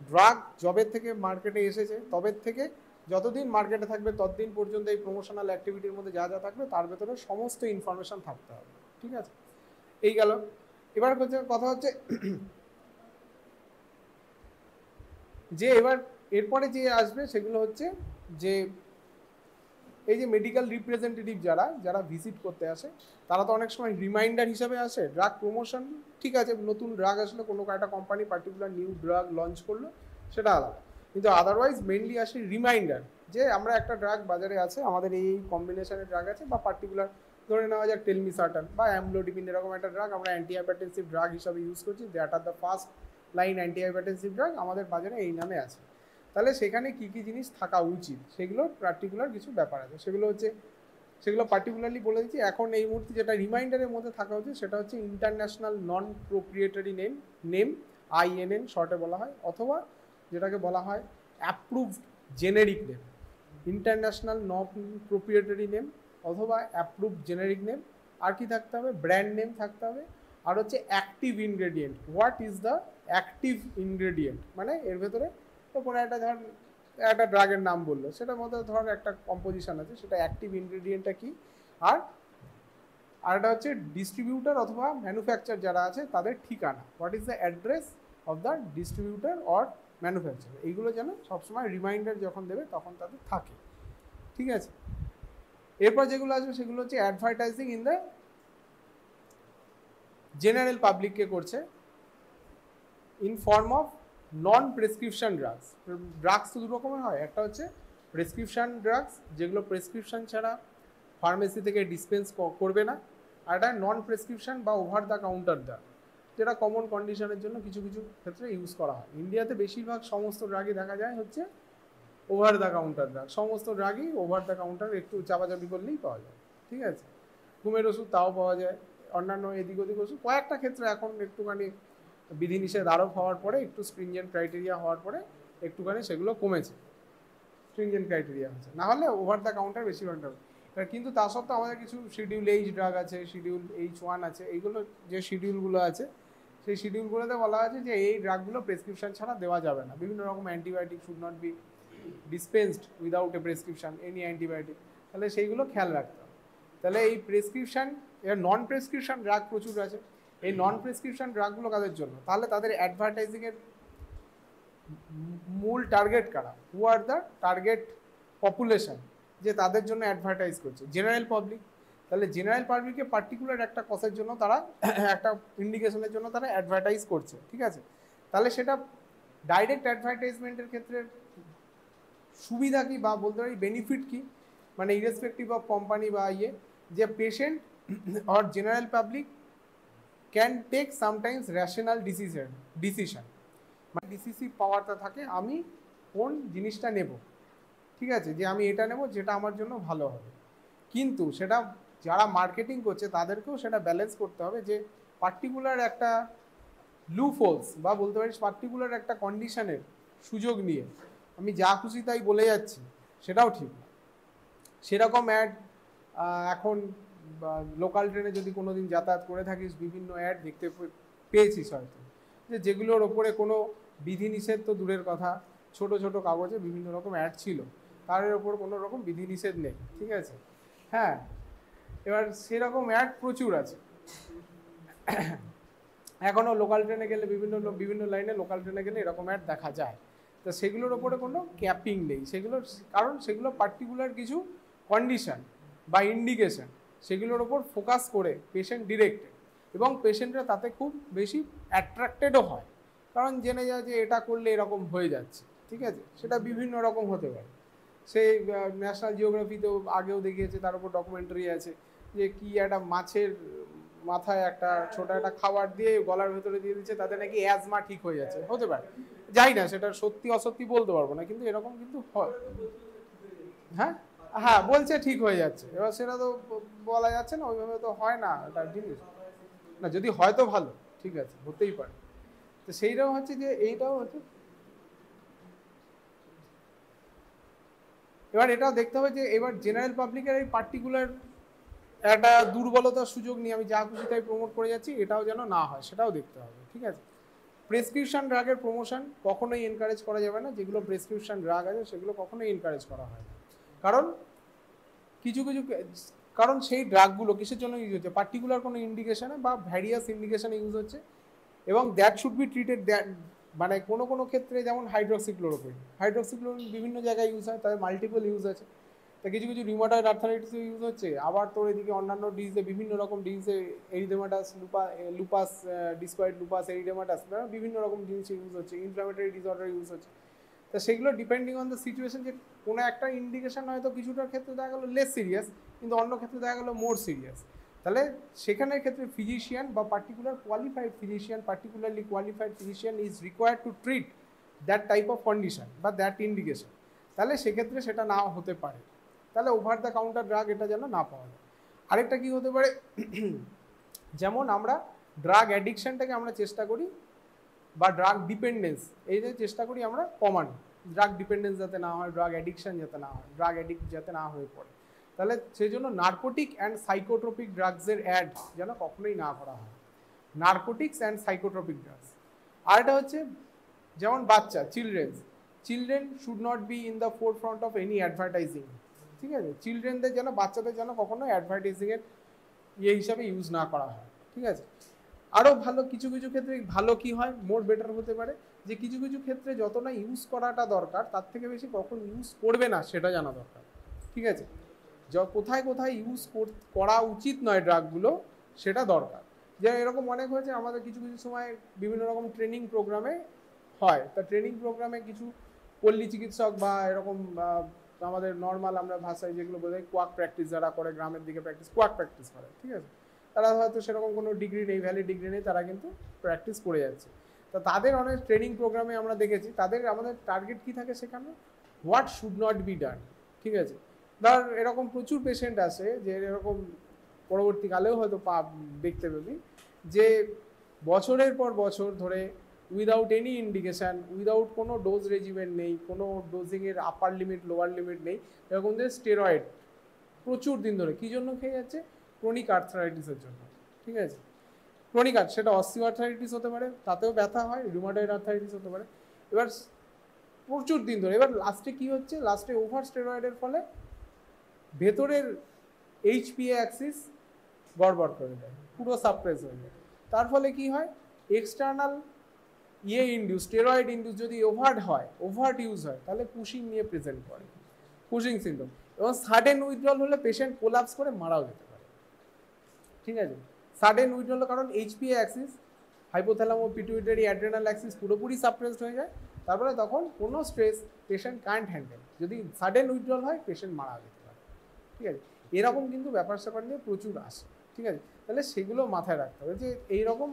ড্রাগ যবে থেকে মার্কেটে এসেছে তবে থেকে যতদিন মার্কেটে থাকবে ততদিন পর্যন্ত এই প্রমোশনাল অ্যাক্টিভিটির মধ্যে যা যা থাকবে তার ভেতরে সমস্ত ইনফরমেশন থাকতে হবে, ঠিক আছে। এই গেল। এবার কথা হচ্ছে যে এবার এরপরে যে আসবে সেগুলো হচ্ছে যে এই যে মেডিকেল রিপ্রেজেন্টেটিভ যারা যারা ভিজিট করতে আসে তারা তো অনেক সময় রিমাইন্ডার হিসাবে আসে। ড্রাগ প্রমোশন ঠিক আছে, নতুন ড্রাগ আসলে কোনো একটা company particular new drug launch করলো সেটা আলাদা, কিন্তু আদারওয়াইজ মেনলি আসে রিমাইন্ডার যে আমরা একটা ড্রাগ বাজারে আছে, আমাদের এই কম্বিনেশনের ড্রাগ আছে, বা পার্টিকুলার ধরে নেওয়া যাক টেলমিসার্টান বা অ্যামলোডিপিন এরকম একটা ড্রাগ আমরা অ্যান্টি হাইপারটেনসিভ ড্রাগ হিসাবে ইউজ করছি, that are the first line anti hypertensive drug আমাদের বাজারে এই নামে আছে। তাহলে সেখানে কী কী জিনিস থাকা উচিত সেগুলো পার্টিকুলার কিছু ব্যাপার আছে, সেগুলো হচ্ছে সেগুলো পার্টিকুলারলি বলে দিচ্ছি। এখন এই মুহূর্তে যেটা রিমাইন্ডারের মধ্যে থাকা উচিত সেটা হচ্ছে ইন্টারন্যাশনাল নন প্রোপ্রিয়েটারি নেম INN শর্টে বলা হয়, অথবা যেটাকে বলা হয় অ্যাপ্রুভড জেনেরিক নেম। ইন্টারন্যাশনাল নন প্রোপ্রিয়েটারি নেম অথবা অ্যাপ্রুভড জেনেরিক নেম। আর কি থাকতে হবে, ব্র্যান্ড নেম থাকতে হবে। আর হচ্ছে active ingredient, what is the active ingredient, মানে এর ভেতরে তো কোনো একটা ধর একটা ড্রাগের নাম বললো, সেটার মধ্যে ধর একটা কম্পোজিশন আছে, সেটা অ্যাক্টিভ ইনগ্রেডিয়েন্টটা কি। আর এটা হচ্ছে ডিস্ট্রিবিউটার অথবা ম্যানুফ্যাকচার যারা আছে তাদের ঠিকানা, what is the address of the distributor or manufacture. এইগুলো যেন সবসময় রিমাইন্ডার যখন দেবে তখন তাদের থাকে, ঠিক আছে। এরপর যেগুলো আসবে সেগুলো হচ্ছে অ্যাডভার্টাইজিং ইন দ্য জেনারেল পাবলিককে করছে in form of non prescription drugs. Drugs তো দু রকমের হয়, একটা হচ্ছে প্রেসক্রিপশন ড্রাগস যেগুলো প্রেসক্রিপশন ছাড়া ফার্মেসি থেকে ডিসপেন্স করবে না, আর একটা নন প্রেসক্রিপশন বা ওভার দ্য কাউন্টার ড্রাগ যেটা কমন কন্ডিশনের জন্য কিছু কিছু ক্ষেত্রে ইউজ করা হয়। ইন্ডিয়াতে বেশিরভাগ সমস্ত ড্রাগই দেখা যায় হচ্ছে ওভার দ্য কাউন্টার ড্রাগ, সমস্ত ড্রাগই ওভার দ্য কাউন্টার, একটু চাপাচাপি করলেই পাওয়া যায়, ঠিক আছে। ঘুমের ওষুধ তাও পাওয়া যায়, অন্যান্য এদিক ওদিক ওষুধ কয়েকটা ক্ষেত্রে এখন একটুখানি বিধিনিষেধ আরোপ হওয়ার পরে, একটু স্ট্রিনজেন্ট ক্রাইটেরিয়া হওয়ার পরে একটুখানি সেগুলো কমেছে, স্ট্রিনজেন্ট ক্রাইটেরিয়া হচ্ছে, না হলে ওভার দ্য কাউন্টার বেশিরভাগটা। কিন্তু তা সত্ত্বেও আমাদের কিছু শিডিউল H ড্রাগ আছে, শিডিউল H1 আছে, এইগুলো যে শিডিউলগুলো আছে সেই শিডিউলগুলোতে বলা আছে যে এই ড্রাগগুলো প্রেসক্রিপশন ছাড়া দেওয়া যাবে না। বিভিন্ন রকম antibiotic should not be dispensed without a prescription, any antibiotic, তাহলে সেইগুলো খেয়াল রাখতে হবে। তাহলে এই প্রেসক্রিপশন, এর নন প্রেসক্রিপশন ড্রাগ প্রচুর আছে। এই নন প্রেসক্রিপশন ড্রাগগুলো কাদের জন্য, তাহলে তাদের অ্যাডভার্টাইজিংয়ের মূল টার্গেট কারা, হু আর দ্য টার্গেট পপুলেশন, যে তাদের জন্য অ্যাডভার্টাইজ করছে জেনারেল পাবলিক। তাহলে জেনারেল পাবলিককে পার্টিকুলার একটা কজের জন্য তারা একটা ইন্ডিকেশনের জন্য তারা অ্যাডভার্টাইজ করছে, ঠিক আছে। তাহলে সেটা ডাইরেক্ট অ্যাডভার্টাইজমেন্টের ক্ষেত্রে সুবিধা কি বা বলতে পারি বেনিফিট কি, মানে ইরেসপেক্টিভ অফ কোম্পানি বা যে patient or general public can take sometimes rational decision, মানে ডিসিসিভ পাওয়ারটা থাকে আমি কোন জিনিসটা নেব, ঠিক আছে, যে আমি এটা নেব যেটা আমার জন্য ভালো হবে। কিন্তু সেটা যারা মার্কেটিং করছে তাদেরকেও সেটা ব্যালেন্স করতে হবে যে পার্টিকুলার একটা লুপহোলস বা বলতে পারিস পার্টিকুলার একটা কন্ডিশনের সুযোগ নিয়ে আমি যা খুশি তাই বলে যাচ্ছি, সেটাও ঠিক না। সেরকম অ্যাড এখন লোকাল ট্রেনে যদি কোনো দিন যাতায়াত করে থাকিস বিভিন্ন অ্যাড দেখতে পেয়েছিস হয়তো, যে যেগুলোর ওপরে কোনো বিধিনিষেধ তো দূরের কথা, ছোট ছোট কাগজে বিভিন্ন রকম অ্যাড ছিল, তার ওপর কোনো রকম বিধিনিষেধ নেই, ঠিক আছে। হ্যাঁ, এবার সেরকম অ্যাড প্রচুর আছে। এখনও লোকাল ট্রেনে গেলে বিভিন্ন লাইনে লোকাল ট্রেনে গেলে এরকম অ্যাড দেখা যায়। তো সেগুলোর ওপরে কোনো ক্যাপিং নেই, সেগুলোর কারণ সেগুলো পার্টিকুলার কিছু কন্ডিশন বা ইন্ডিকেশন সেগুলোর ওপর ফোকাস করে পেশেন্ট ডিরেক্টেড, এবং পেশেন্টরা তাতে খুব বেশি অ্যাট্রাক্টেডও হয়, কারণ জেনে যায় যে এটা করলে এরকম হয়ে যাচ্ছে, ঠিক আছে। সেটা বিভিন্ন রকম হতে পারে, সেই ন্যাশনাল জিওগ্রাফিতেও আগেও দেখিয়েছে, তার উপর ডকুমেন্টারি আছে যে কি একটা মাছের মাথায় একটা ছোট একটা খাবার দিয়ে গলার ভেতরে দিয়ে দিচ্ছে, তাদের নাকি অ্যাজমা ঠিক হয়ে যাচ্ছে, হতে পারে, যাই না সেটা সত্যি অসত্যি বলতে পারবো না, কিন্তু এরকম কিন্তু হয়। হ্যাঁ, হ্যাঁ বলছে ঠিক হয়ে যাচ্ছে, এবার সেটা তো বলা যাচ্ছে না, ওইভাবে তো হয় না একটা জিনিস। না যদি হয় তো ভালো, ঠিক আছে, হতেই পারে। তো সেইটাও হচ্ছে যে এইটাও হচ্ছে, এবার এটাও দেখতে হবে যে এবার জেনারেল পাবলিকের এই পার্টিকুলার একটা দুর্বলতার সুযোগ নিয়ে আমি যা খুশি তাই প্রমোট করে যাচ্ছি, এটাও যেন না হয় সেটাও দেখতে হবে, ঠিক আছে। প্রেসক্রিপশন ড্রাগের প্রমোশন কখনোই এনকারেজ করা যাবে না, যেগুলো প্রেসক্রিপশন ড্রাগ আছে সেগুলো কখনোই এনকারেজ করা হয় না। কারণ কিছু কিছু কারণ সেই ড্রাগগুলো কিসের জন্য ইউজ হচ্ছে, পার্টিকুলার কোনো ইন্ডিকেশনে বা ভ্যারিয়াস ইন্ডিকেশনে ইউজ হচ্ছে, এবং that should be treated that, মানে কোনো কোনো ক্ষেত্রে যেমন হাইড্রক্সিক্লোরোকুইন, হাইড্রক্সিক্লোরোকুইন বিভিন্ন জায়গায় ইউজ হয়, তাদের মাল্টিপল ইউজ আছে। তা কিছু কিছু রিউমাটয়েড আর্থারাইটিসে ইউজ হচ্ছে, আবার তোর এদিকে অন্যান্য ডিজিজে, বিভিন্ন রকম ডিজিজে, এরিথেমাটাস, লুপাস, ডিসকয়েড লুপাস, এরিথেমাটাস, বিভিন্ন রকম জিনিসে ইউজ হচ্ছে, ইনফ্লামেটরি ডিসঅর্ডার ইউজ হচ্ছে। তা সেগুলো ডিপেন্ডিং অন দ্য সিচুয়েশন, যে কোনো একটা ইন্ডিকেশন হয়তো কিছুটার ক্ষেত্রে দেখা গেলো লেস সিরিয়াস, কিন্তু অন্য ক্ষেত্রে দেখা গেলো মোর সিরিয়াস। তাহলে সেখানের ক্ষেত্রে ফিজিশিয়ান বা particular qualified physician, particularly qualified physician is required to treat that type of condition বা দ্যাট ইন্ডিকেশন। তাহলে সেক্ষেত্রে সেটা না হতে পারে, তাহলে ওভার দ্য কাউন্টার ড্রাগ এটা যেন না পাওয়া যায়। আরেকটা কি হতে পারে, যেমন আমরা ড্রাগ অ্যাডিকশনটাকে আমরা চেষ্টা করি, বা ড্রাগ ডিপেন্ডেন্স এই যে চেষ্টা করি আমরা কমানো, ড্রাগ ডিপেন্ডেন্স যাতে না হয়, ড্রাগ অ্যাডিকশন যাতে না হয়, ড্রাগ অ্যাডিক্ট যাতে না হয়ে পড়ে, তাহলে সেই জন্য নার্কোটিক অ্যান্ড সাইকোট্রপিক ড্রাগসের অ্যাড যেন কখনোই না করা হয়, নার্কোটিক্স অ্যান্ড সাইকোট্রপিক ড্রাগস। আর এটা হচ্ছে যেমন বাচ্চা, children should not be in the four front of any advertising, ঠিক আছে, চিলড্রেনদের যেন, বাচ্চাদের যেন কখনো অ্যাডভার্টাইজিংয়ের ইয়ে হিসাবে ইউজ না করা হয়, ঠিক আছে। আরও ভালো কিছু কিছু ক্ষেত্রে ভালো কি হয়, মোর বেটার হতে পারে, যে কিছু কিছু ক্ষেত্রে যত না ইউজ করাটা দরকার তার থেকে বেশি কখন ইউজ করবে না সেটা জানা দরকার, ঠিক আছে। কোথায় কোথায় ইউজ করা উচিত নয় ড্রাগগুলো সেটা দরকার। যে এরকম অনেক হয়েছে আমাদের কিছু কিছু সময় বিভিন্ন রকম ট্রেনিং প্রোগ্রামে হয়, তা ট্রেনিং প্রোগ্রামে কিছু পল্লী চিকিৎসক বা এরকম আমাদের নর্মাল আমরা ভাষায় যেগুলো বোঝাই কোয়াক প্র্যাকটিস যারা করে, গ্রামের দিকে কোয়াক প্র্যাকটিস করে, ঠিক আছে, তারা হয়তো সেরকম কোনো ডিগ্রি নেই, ভ্যালিড ডিগ্রি নেই, তারা কিন্তু প্র্যাকটিস করে যাচ্ছে। তো তাদের অনেক ট্রেনিং প্রোগ্রামে আমরা দেখেছি, আমাদের টার্গেট কি থাকে সেখানে, what should not be done, ঠিক আছে। ধর এরকম প্রচুর পেশেন্ট আসে যে এরকম পরবর্তীকালেও হয়তো দেখতে পেবি, যে বছরের পর বছর ধরে উইদাউট এনি ইন্ডিকেশান, উইদাউট কোনো ডোজ রেজিমেন্ট নেই, কোনো ডোজিংয়ের আপার লিমিট লোয়ার লিমিট নেই, এরকম যে স্টেরয়েড প্রচুর দিন ধরে কী জন্য খেয়ে যাচ্ছে, ক্রনিক আর্থারাইটিসের জন্য, ঠিক আছে। ক্রনিক সেটা অস্টিও আর্থারাইটিস হতে পারে, তাতেও ব্যথা হয়, রিউমাটয়েড আর্থারাইটিস হতে পারে। এবার প্রচুর দিন ধরে, এবার লাস্টে কি হচ্ছে, লাস্টে ওভার স্টেরয়েডের ফলে ভেতরের এইচপিএ অ্যাক্সিস গড়বড় করে দেয়, পুরো সাপ্রেস হয়ে যায়। তার ফলে কি হয়, এক্সটার্নাল ইন্ডিউস, স্টেরয়েড ইন্ডিউস যদি ওভার ইউজ হয়, তাহলে কুশিং নিয়ে প্রেজেন্ট করে, কুশিং সিনড্রোম, এবং সাডেন উইথড্রল হলে পেশেন্ট কোলাপস করে মারাও যেতে পারে, ঠিক আছে। সাডেন উইথড্রল কারণ HPA axis, hypothalamo pituitary adrenal axis পুরোপুরি সাপ্রেসড হয়ে যায়, তারপরে তখন কোনো স্ট্রেস পেশেন্ট কান্ট হ্যান্ডেল, যদি সাডেন উইথড্রল হয় পেশেন্ট মারা যেতে পারে, ঠিক আছে। এরকম কিন্তু ব্যাপার স্যাপার নিয়ে প্রচুর আসে, ঠিক আছে। তাহলে সেগুলো মাথায় রাখতে হবে, যে এইরকম,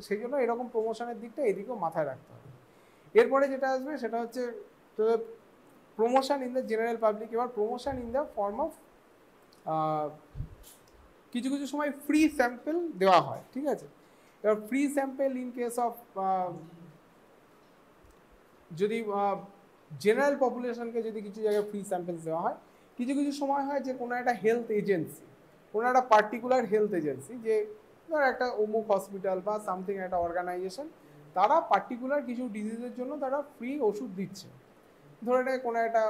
সেই জন্য এরকম প্রমোশনের দিকটা এদিকেও মাথায় রাখতে হবে। এরপরে যেটা আসবে সেটা হচ্ছে তো promotion in the general public. এবার promotion in the form of কিছু কিছু সময় ফ্রি স্যাম্পেল দেওয়া হয়, ঠিক আছে। এবার free sample in case of, যদি জেনারেল পপুলেশনকে যদি কিছু জায়গায় ফ্রি স্যাম্পেল দেওয়া হয়, কিছু কিছু সময় হয় যে কোনো একটা হেলথ এজেন্সি, কোনো একটা পার্টিকুলার হেলথ এজেন্সি, যে ধর একটা অমুক হসপিটাল বা সামথিং একটা অর্গানাইজেশন, তারা পার্টিকুলার কিছু ডিজিজের জন্য তারা ফ্রি ওষুধ দিচ্ছে। ধরে নেয় কোনো একটা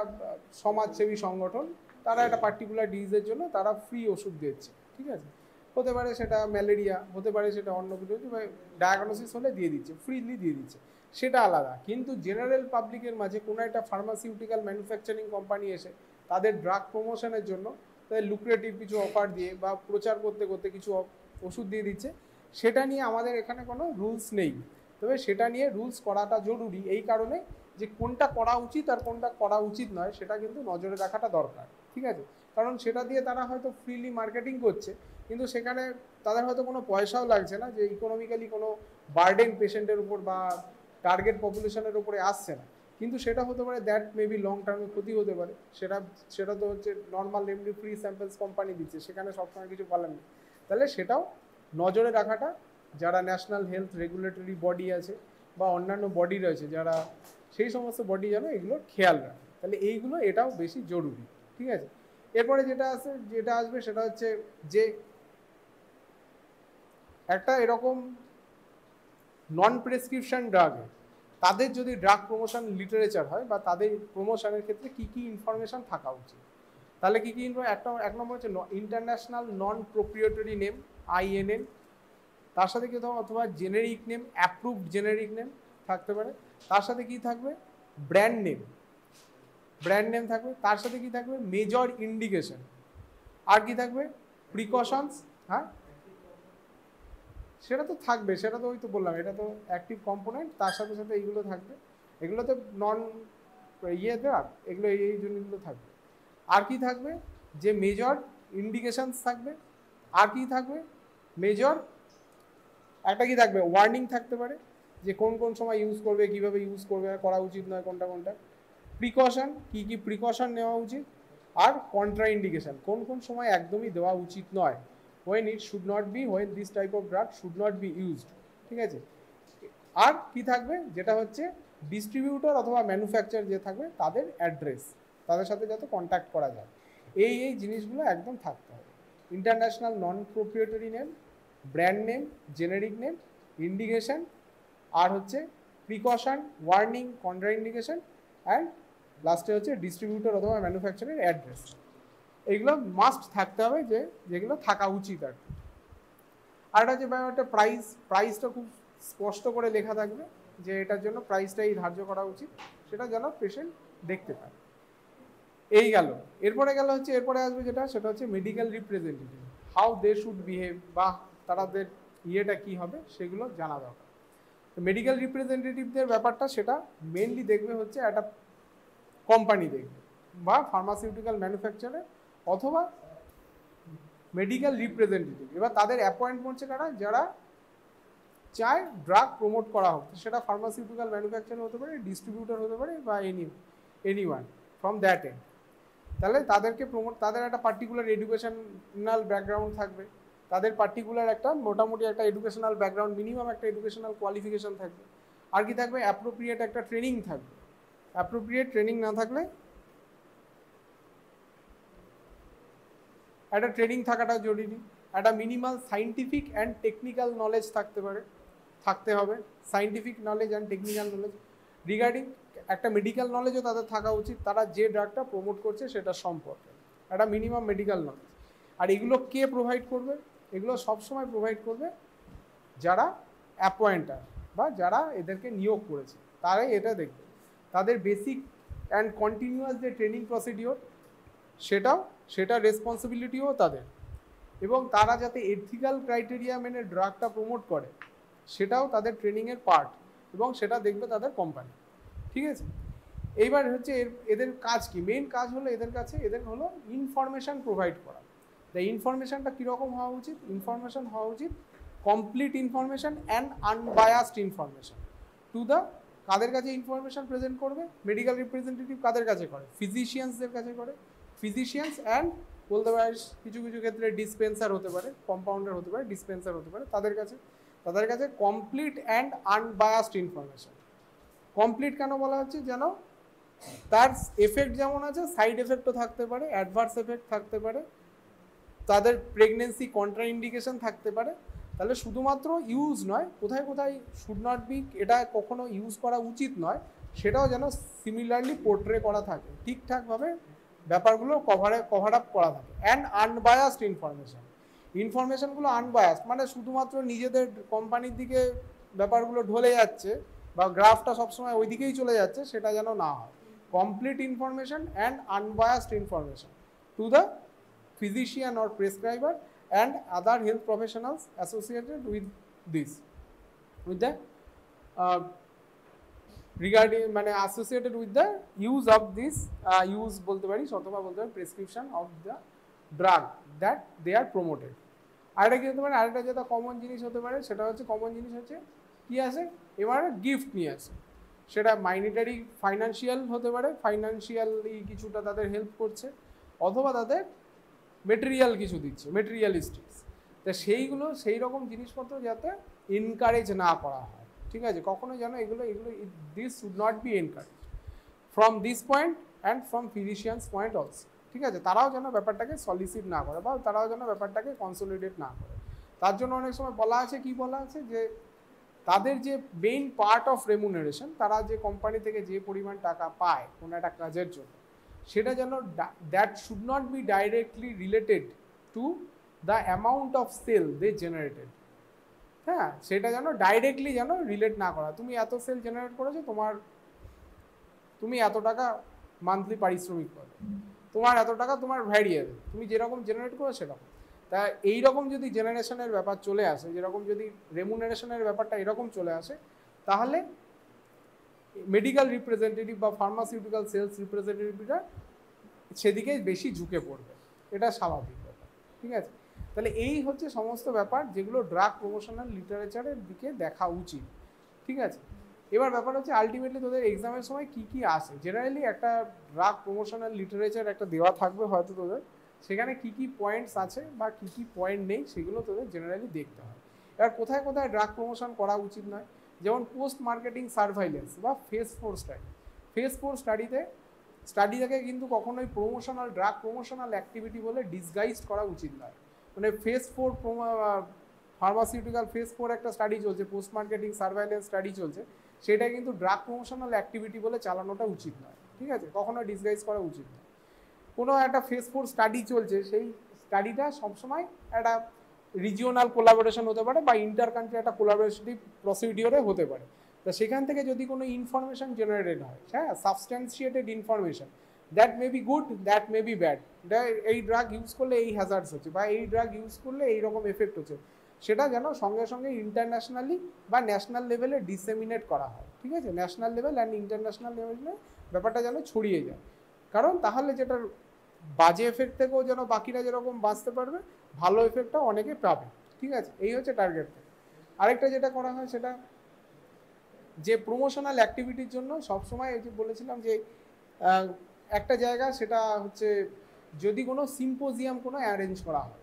সমাজসেবী সংগঠন, তারা একটা পার্টিকুলার ডিজিজের জন্য তারা ফ্রি ওষুধ দিচ্ছে, ঠিক আছে। হতে পারে সেটা ম্যালেরিয়া, হতে পারে সেটা অন্য কিছু, ডায়াগনোসিস হলে দিয়ে দিচ্ছে, ফ্রিলি দিয়ে দিচ্ছে, সেটা আলাদা। কিন্তু জেনারেল পাবলিকের মাঝে কোনো একটা ফার্মাসিউটিক্যাল ম্যানুফ্যাকচারিং কোম্পানি এসে তাদের ড্রাগ প্রমোশনের জন্য তাদের লুক্রেটিভ কিছু অফার দিয়ে বা প্রচার করতে করতে কিছু ওষুধ দিয়ে দিচ্ছে, সেটা নিয়ে আমাদের এখানে কোনো রুলস নেই। তবে সেটা নিয়ে রুলস করাটা জরুরি, এই কারণে যে কোনটা করা উচিত আর কোনটা করা উচিত নয় সেটা কিন্তু নজরে রাখাটা দরকার, ঠিক আছে। কারণ সেটা দিয়ে তারা হয়তো ফ্রিলি মার্কেটিং করছে, কিন্তু সেখানে তাদের হয়তো কোনো পয়সাও লাগছে না, যে ইকোনমিক্যালি কোনো বার্ডেন পেশেন্টের উপর বা টার্গেট পপুলেশনের উপরে আসছে না, কিন্তু সেটা হতে পারে দ্যাট মেবি লং টার্মে ক্ষতি হতে পারে, সেটা তো হচ্ছে নর্মাল এমনি ফ্রি স্যাম্পলস কোম্পানি দিচ্ছে, সেখানে সবসময় কিছু বলার নেই। তাহলে সেটাও নজরে রাখাটা, যারা ন্যাশনাল হেলথ রেগুলেটরি বডি আছে বা অন্যান্য বডি রয়েছে যারা, সেই সমস্ত বডি যেন এগুলো খেয়াল রাখে। তাহলে এইগুলো এটাও বেশি জরুরি, ঠিক আছে। এরপরে যেটা আসবে সেটা হচ্ছে যে একটা এরকম নন প্রেসক্রিপশন ড্রাগে তাদের যদি ড্রাগ প্রমোশন লিটারেচার হয় বা তাদের প্রমোশনের ক্ষেত্রে কি কি ইনফরমেশন থাকা উচিত, তাহলে কি কি এক নম্বর হচ্ছে international non proprietary name INN, তার সাথে কি অথবা generic name, approved generic name থাকতে পারে। তার সাথে কি থাকবে, ব্র্যান্ড নেম থাকবে। তার সাথে কি থাকবে, মেজর ইন্ডিকেশন। আর কি থাকবে, প্রিকশনস। হ্যাঁ, সেটা তো থাকবে, সেটা তো ওই তো বললাম, এটা তো অ্যাক্টিভ কম্পোনেন্ট, তার সাথে সাথে এইগুলো থাকবে। এগুলো তো নন ড্রাগ, এগুলো এই জিনিসগুলো থাকবে। আর কি থাকবে, যে মেজর ইন্ডিকেশনস থাকবে। আর কি থাকবে, মেজর একটা কি থাকবে, ওয়ার্নিং থাকতে পারে যে কোন কোন সময় ইউজ করবে, কিভাবে ইউজ করবে, করা উচিত নয় কোনটা। প্রিকশন, কি কি প্রিকশন নেওয়া উচিত। আর কন্ট্রা ইন্ডিকেশন, কোন কোন সময় একদমই দেওয়া উচিত নয়, when it should not be, when this type of drug should not be used, ঠিক আছে। আর কি থাকবে, যেটা হচ্ছে ডিস্ট্রিবিউটর অথবা ম্যানুফ্যাকচার যে থাকবে তাদের অ্যাড্রেস, তাদের সাথে যাতে কন্ট্যাক্ট করা যায়, এই জিনিসগুলো একদম থাকতে হবে। International non proprietary name, brand name, generic name, indication, আর হচ্ছে precaution, warning, contraindication, and লাস্টে হচ্ছে ডিস্ট্রিবিউটর অথবা ম্যানুফ্যাকচারের অ্যাড্রেস। এইগুলো মাস্ট থাকতে হবে, যেগুলো থাকা উচিত আর কি। আর এটা হচ্ছে একটা প্রাইসটা খুব স্পষ্ট করে লেখা থাকবে যে এটার জন্য প্রাইসটাই ধার্য করা উচিত, সেটা যেন পেশেন্ট দেখতে পায়। এই গেল। এরপরে আসবে সেটা হচ্ছে medical representative, how they should behave, বা তাদের ইয়েটা কি হবে সেগুলো জানা দরকার। মেডিকেল রিপ্রেজেন্টেটিভদের ব্যাপারটা সেটা মেনলি দেখবে হচ্ছে একটা কোম্পানি দেখবে বা ফার্মাসিউটিক্যাল ম্যানুফ্যাকচারার অথবা মেডিকেল রিপ্রেজেন্টেটিভ। এবার তাদের অ্যাপয়েন্টমেন্ট হচ্ছে যারা চায় ড্রাগ প্রমোট করা হোক, সেটা ফার্মাসিউটিক্যাল ম্যানুফ্যাকচারার হতে পারে, ডিস্ট্রিবিউটর হতে পারে, বা এনিওয়ান ফ্রম দ্যাট এন্ড। তাহলে তাদের একটা পার্টিকুলার এডুকেশনাল ব্যাকগ্রাউন্ড থাকবে, তাদের পার্টিকুলার একটা মোটামুটি একটা এডুকেশনাল ব্যাকগ্রাউন্ড, মিনিমাম একটা এডুকেশনাল কোয়ালিফিকেশন থাকবে। আর কি থাকবে, অ্যাপ্রোপ্রিয়েট একটা ট্রেনিং থাকবে। অ্যাপ্রোপ্রিয়েট ট্রেনিং না থাকলে, একটা ট্রেনিং থাকাটা জরুরি। একটা minimal scientific and technical knowledge থাকতে হবে, scientific knowledge and technical knowledge regarding, একটা মেডিকেল নলেজও তাদের থাকা উচিত, তারা যে ড্রাগটা প্রমোট করছে সেটা সম্পর্কে একটা মিনিমাম মেডিকেল নলেজ। আর এগুলো কে প্রোভাইড করবে, এগুলো সবসময় প্রোভাইড করবে যারা অ্যাপয়েন্টার বা যারা এদেরকে নিয়োগ করেছে, তারাই এটা দেখবে। তাদের বেসিক অ্যান্ড কন্টিনিউয়াস যে ট্রেনিং প্রসিডিওর সেটা রেসপন্সিবিলিটিও তাদের, এবং তারা যাতে এথিক্যাল ক্রাইটেরিয়া মেনে ড্রাগটা প্রমোট করে সেটাও তাদের ট্রেনিংয়ের পার্ট, এবং সেটা দেখবে তাদের কোম্পানি, ঠিক আছে। এইবার হচ্ছে এদের কাজ কি, মেইন কাজ হলো এদের হলো ইনফরমেশান প্রোভাইড করা। দ্য ইনফরমেশানটা কীরকম হওয়া উচিত, ইনফরমেশান হওয়া উচিত complete information and unbiased information to the, কাদের কাছে ইনফরমেশান প্রেজেন্ট করবে, মেডিকেল রিপ্রেজেন্টেটিভ কাদের কাছে করে, ফিজিশিয়ানসদের কাছে করে, ফিজিশিয়ানস অ্যান্ড বলতে পারে কিছু ক্ষেত্রে ডিসপেন্সার হতে পারে, কম্পাউন্ডার হতে পারে, ডিসপেন্সার হতে পারে, তাদের কাছে complete and unbiased information. Complete কেন বলা হচ্ছে, যেন তার এফেক্ট যেমন আছে সাইড এফেক্টও থাকতে পারে, অ্যাডভার্স এফেক্ট থাকতে পারে, তাদের প্রেগনেন্সি কন্ট্রা ইন্ডিকেশন থাকতে পারে। তাহলে শুধুমাত্র ইউজ নয়, কোথায় শুড নট বি, এটা কখনো ইউজ করা উচিত নয়, সেটাও যেন সিমিলারলি পোর্ট্রে করা থাকে, ঠিকঠাকভাবে ব্যাপারগুলো কভার আপ করা থাকে। অ্যান্ড আনবায়াসড ইনফরমেশনগুলো আনবায়াসড মানে শুধুমাত্র নিজেদের কোম্পানির দিকে ব্যাপারগুলো ঢলে যাচ্ছে বা গ্রাফটা সবসময় ওই দিকেই চলে যাচ্ছে, সেটা যেন না হয়। Complete information and unbiased information to the physician or prescriber and other health professionals associated with this, with the regarding মানে associated with the use of this use বলতে পারি অথবা বলতে পারি prescription of the drug that they are promoted। আরেকটা কি হতে পারে, আরেকটা যেটা কমন জিনিস হতে পারে সেটা হচ্ছে, কমন জিনিস হচ্ছে কি আছে, এবার গিফট নিয়ে আসে। সেটা মাইনিটারি ফাইন্যান্সিয়াল হতে পারে, ফাইন্যান্সিয়ালি কিছুটা তাদের হেল্প করছে, অথবা তাদের মেটেরিয়াল কিছু দিচ্ছে, মেটেরিয়ালিস্টিক্স। তা সেইগুলো সেই রকম জিনিসপত্র যাতে এনকারেজ না করা হয়, ঠিক আছে, কখনো যেন এগুলো এগুলো this should not B encourage from this point and from physicians point also, ঠিক আছে, তারাও যেন ব্যাপারটাকে সলিসিট না করে বা তারাও যেন ব্যাপারটাকে কনসোলিডেট না করে। তার জন্য অনেক সময় বলা আছে, কি বলা আছে, যে তাদের যে মেইন পার্ট অফ রেমুনারেশন, তারা যে কোম্পানি থেকে যে পরিমাণ টাকা পায় কোনো একটা কাজের জন্য, সেটা যেন that should not be directly related to the amount of sale they generated. হ্যাঁ, সেটা যেন ডাইরেক্টলি যেন রিলেট না করা, তুমি এত সেল জেনারেট করেছো, তুমি এত টাকা মান্থলি পারিশ্রমিক পাবে, তোমার এত টাকা তোমার ভ্যারিয়েবল, তুমি যেরকম জেনারেট করো সেরকম। তা এইরকম যদি জেনারেশনের ব্যাপার চলে আসে, যেরকম যদি রেমুনারেশনের ব্যাপারটা এরকম চলে আসে, তাহলে মেডিকেল রিপ্রেজেন্টেটিভ বা ফার্মাসিউটিক্যাল সেলস রিপ্রেজেন্টেটিভরা সেদিকে বেশি ঝুঁকে পড়বে, এটা স্বাভাবিক ব্যাপার, ঠিক আছে। তাহলে এই হচ্ছে সমস্ত ব্যাপার যেগুলো ড্রাগ প্রমোশনাল লিটারেচারের দিকে দেখা উচিত, ঠিক আছে। এবার ব্যাপার হচ্ছে আলটিমেটলি তোদের এক্সামের সময় কি কি আসে। জেনারেলি একটা ড্রাগ প্রমোশনাল লিটারেচার একটা দেওয়া থাকবে হয়তো তোদের, সেখানে কি কি পয়েন্টস আছে বা কি কি পয়েন্ট নেই সেগুলো তোদের জেনারেলি দেখতে হয়। এবার কোথায় কোথায় ড্রাগ প্রমোশন করা উচিত নয়, যেমন পোস্ট মার্কেটিং সার্ভাইলেন্স বা ফেজ 4 স্টাডি। ফেজ 4 স্টাডিটাকে কিন্তু কখনোই প্রমোশনাল ড্রাগ প্রমোশনাল অ্যাক্টিভিটি বলে ডিসগাইজড করা উচিত নয়। মানে ফেজ 4 ফার্মাসিউটিক্যাল ফেজ 4 একটা স্টাডি চলছে, পোস্ট মার্কেটিং সার্ভাইলেন্স স্টাডি চলছে, সেটা কিন্তু ড্রাগ প্রমোশনাল অ্যাক্টিভিটি বলে চালানোটা উচিত নয়, ঠিক আছে, কখনো ডিসগাইজ করা উচিত নয়। কোনো একটা ফেজ 4 স্টাডি চলছে, সেই স্টাডিটা সবসময় একটা রিজিওনাল কোলাবোরেশন হতে পারে বা ইন্টার কান্ট্রি একটা কোলাবোরেটিভ প্রসিডিওরে হতে পারে। তো সেখান থেকে যদি কোনো ইনফরমেশন জেনারেট হয়, হ্যাঁ, substantiated information, that may be good, that may be bad, এই ড্রাগ ইউজ করলে এই হ্যাজার্ডস হচ্ছে বা এই ড্রাগ ইউজ করলে এই রকম এফেক্ট হচ্ছে, সেটা যেন সঙ্গে সঙ্গে ইন্টারন্যাশনালি বা ন্যাশনাল লেভেলে ডিসেমিনেট করা হয়, ঠিক আছে, ন্যাশনাল লেভেল অ্যান্ড ইন্টারন্যাশনাল লেভেলে ব্যাপারটা যেন ছড়িয়ে যায়। কারণ তাহলে যেটার বাজে এফেক্ট থেকেও যেন বাকিরা যেরকম বাঁচতে পারবে, ভালো এফেক্টটাও অনেকে পাবে, ঠিক আছে, এই হচ্ছে টার্গেট। আরেকটা যেটা করা হয় সেটা যে প্রমোশনাল অ্যাক্টিভিটির জন্য সবসময় এই যে বলেছিলাম যে একটা জায়গা, সেটা হচ্ছে যদি কোনো সিম্পোজিয়াম কোনো অ্যারেঞ্জ করা হয়,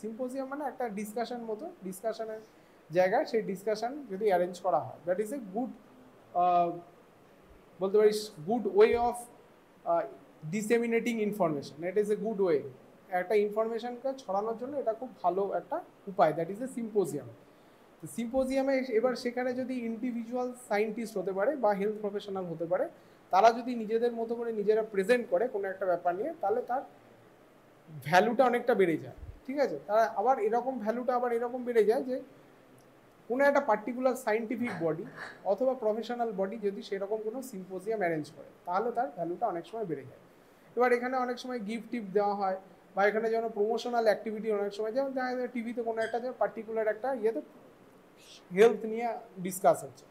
সিম্পোজিয়াম মানে একটা ডিসকাশন মতো, ডিসকাশনের জায়গায় সেই ডিসকাশন যদি অ্যারেঞ্জ করা হয়, দ্যাট ইজ এ গুড, বলতে পারিস good way of disseminating information, it is a good way, একটা ইনফরমেশনকে ছড়ানোর জন্য এটা খুব ভালো একটা উপায়, দ্যাট ইজ এ সিম্পোজিয়াম। সিম্পোজিয়ামে এবার সেখানে যদি ইন্ডিভিজুয়াল সায়েন্টিস্ট হতে পারে বা হেলথ প্রফেশনাল হতে পারে, তারা যদি নিজেদের মতো করে নিজেরা প্রেজেন্ট করে কোনো একটা ব্যাপার নিয়ে, তাহলে তার ভ্যালুটা অনেকটা বেড়ে যায়, ঠিক আছে। তারা আবার এরকম ভ্যালুটা আবার এরকম বেড়ে যায় যে কোনো একটা পার্টিকুলার সায়েন্টিফিক বডি অথবা প্রফেশনাল বডি যদি সেরকম কোনো সিম্পোজিয়াম অ্যারেঞ্জ করে, তাহলে তার ভ্যালুটা অনেক সময় বেড়ে যায়। এবার এখানে অনেক সময় গিফট টিপ দেওয়া হয় বা এখানে যেন প্রমোশনাল অ্যাক্টিভিটি অনেক সময়, যেমন দেখা যায় টিভিতে কোনো একটা যে পার্টিকুলার একটা ইয়েতে হেলথ নিয়ে ডিসকাস হচ্ছে,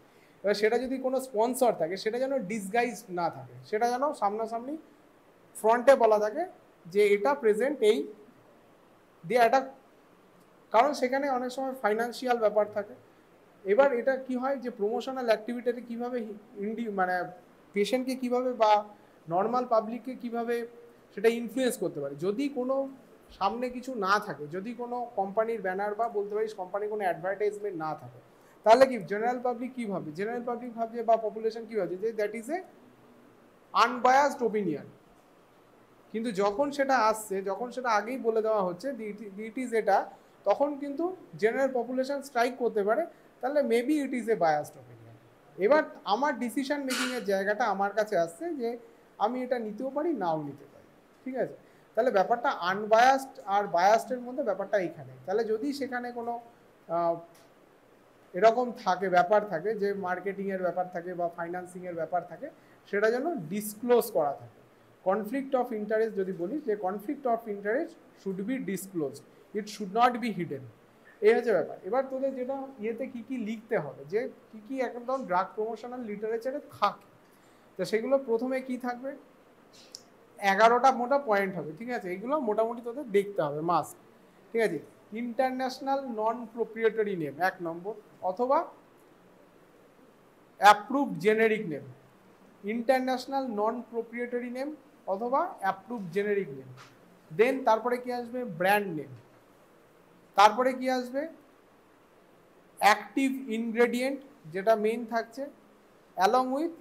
এবার সেটা যদি কোনো স্পন্সর থাকে, সেটা যেন ডিসগাইজ না থাকে, সেটা যেন সামনাসামনি ফ্রন্টে বলা থাকে যে এটা প্রেজেন্ট এই দিয়ে একটা, কারণ সেখানে অনেক সময় ফাইন্যান্সিয়াল ব্যাপার থাকে। এবার এটা কি হয় যে প্রমোশনাল অ্যাক্টিভিটিতে কীভাবে মানে পেশেন্টকে কীভাবে বা নর্মাল পাবলিককে কীভাবে সেটা ইনফ্লুয়েন্স করতে পারে, যদি কোনো সামনে কিছু না থাকে, যদি কোনো কোম্পানির ব্যানার বা বলতে পারিস কোম্পানির কোনো অ্যাডভার্টাইজমেন্ট না থাকে, তাহলে কি জেনারেল পাবলিক কী ভাববে, জেনারেল পাবলিক ভাবছে বা পপুলেশন কী ভাবছে যে that is A unbiased opinion. কিন্তু যখন সেটা আসছে, যখন সেটা আগেই বলে দেওয়া হচ্ছে ইট ইজ এটা, তখন কিন্তু জেনারেল পপুলেশন স্ট্রাইক করতে পারে, তাহলে maybe it is A biased opinion. এবার আমার ডিসিশন মেকিংয়ের জায়গাটা আমার কাছে আসছে যে আমি এটা নিতেও পারি, নাও নিতে পারি, ঠিক আছে। তাহলে ব্যাপারটা আনবায়াসড আর বায়াসডের মধ্যে ব্যাপারটা এইখানে। তাহলে যদি সেখানে কোনো এরকম থাকে ব্যাপার থাকে যে মার্কেটিংয়ের ব্যাপার থাকে বা ফাইন্যান্সিংয়ের ব্যাপার থাকে, সেটা যেন ডিসক্লোজ করা থাকে। কনফ্লিক্ট অফ ইন্টারেস্ট যদি বলিস, যে conflict of interest should be disclosed, it should not be hidden, এই হচ্ছে ব্যাপার। এবার তোদের যেটা ইয়েতে কী কী লিখতে হবে, যে কী কী একদম ড্রাগ প্রমোশনাল লিটারেচারে থাকে, তো সেগুলো প্রথমে কি থাকবে, 11টা মোটা পয়েন্ট হবে, ঠিক আছে, এগুলো মোটামুটি তোদের দেখতে হবে মাস্ট, ঠিক আছে। ইন্টারন্যাশনাল নন প্রোপ্রিয়েটরি নেম 1 নম্বর, অথবা approved generic name, international non proprietary name অথবা অ্যাপ্রুভড জেনেরিক নেম। দেন তারপরে কি আসবে ব্র্যান্ড নেম, তারপরে কি আসবে অ্যাক্টিভ ইনগ্রেডিয়েন্ট যেটা মেইন থাকছে, অ্যালং উইথ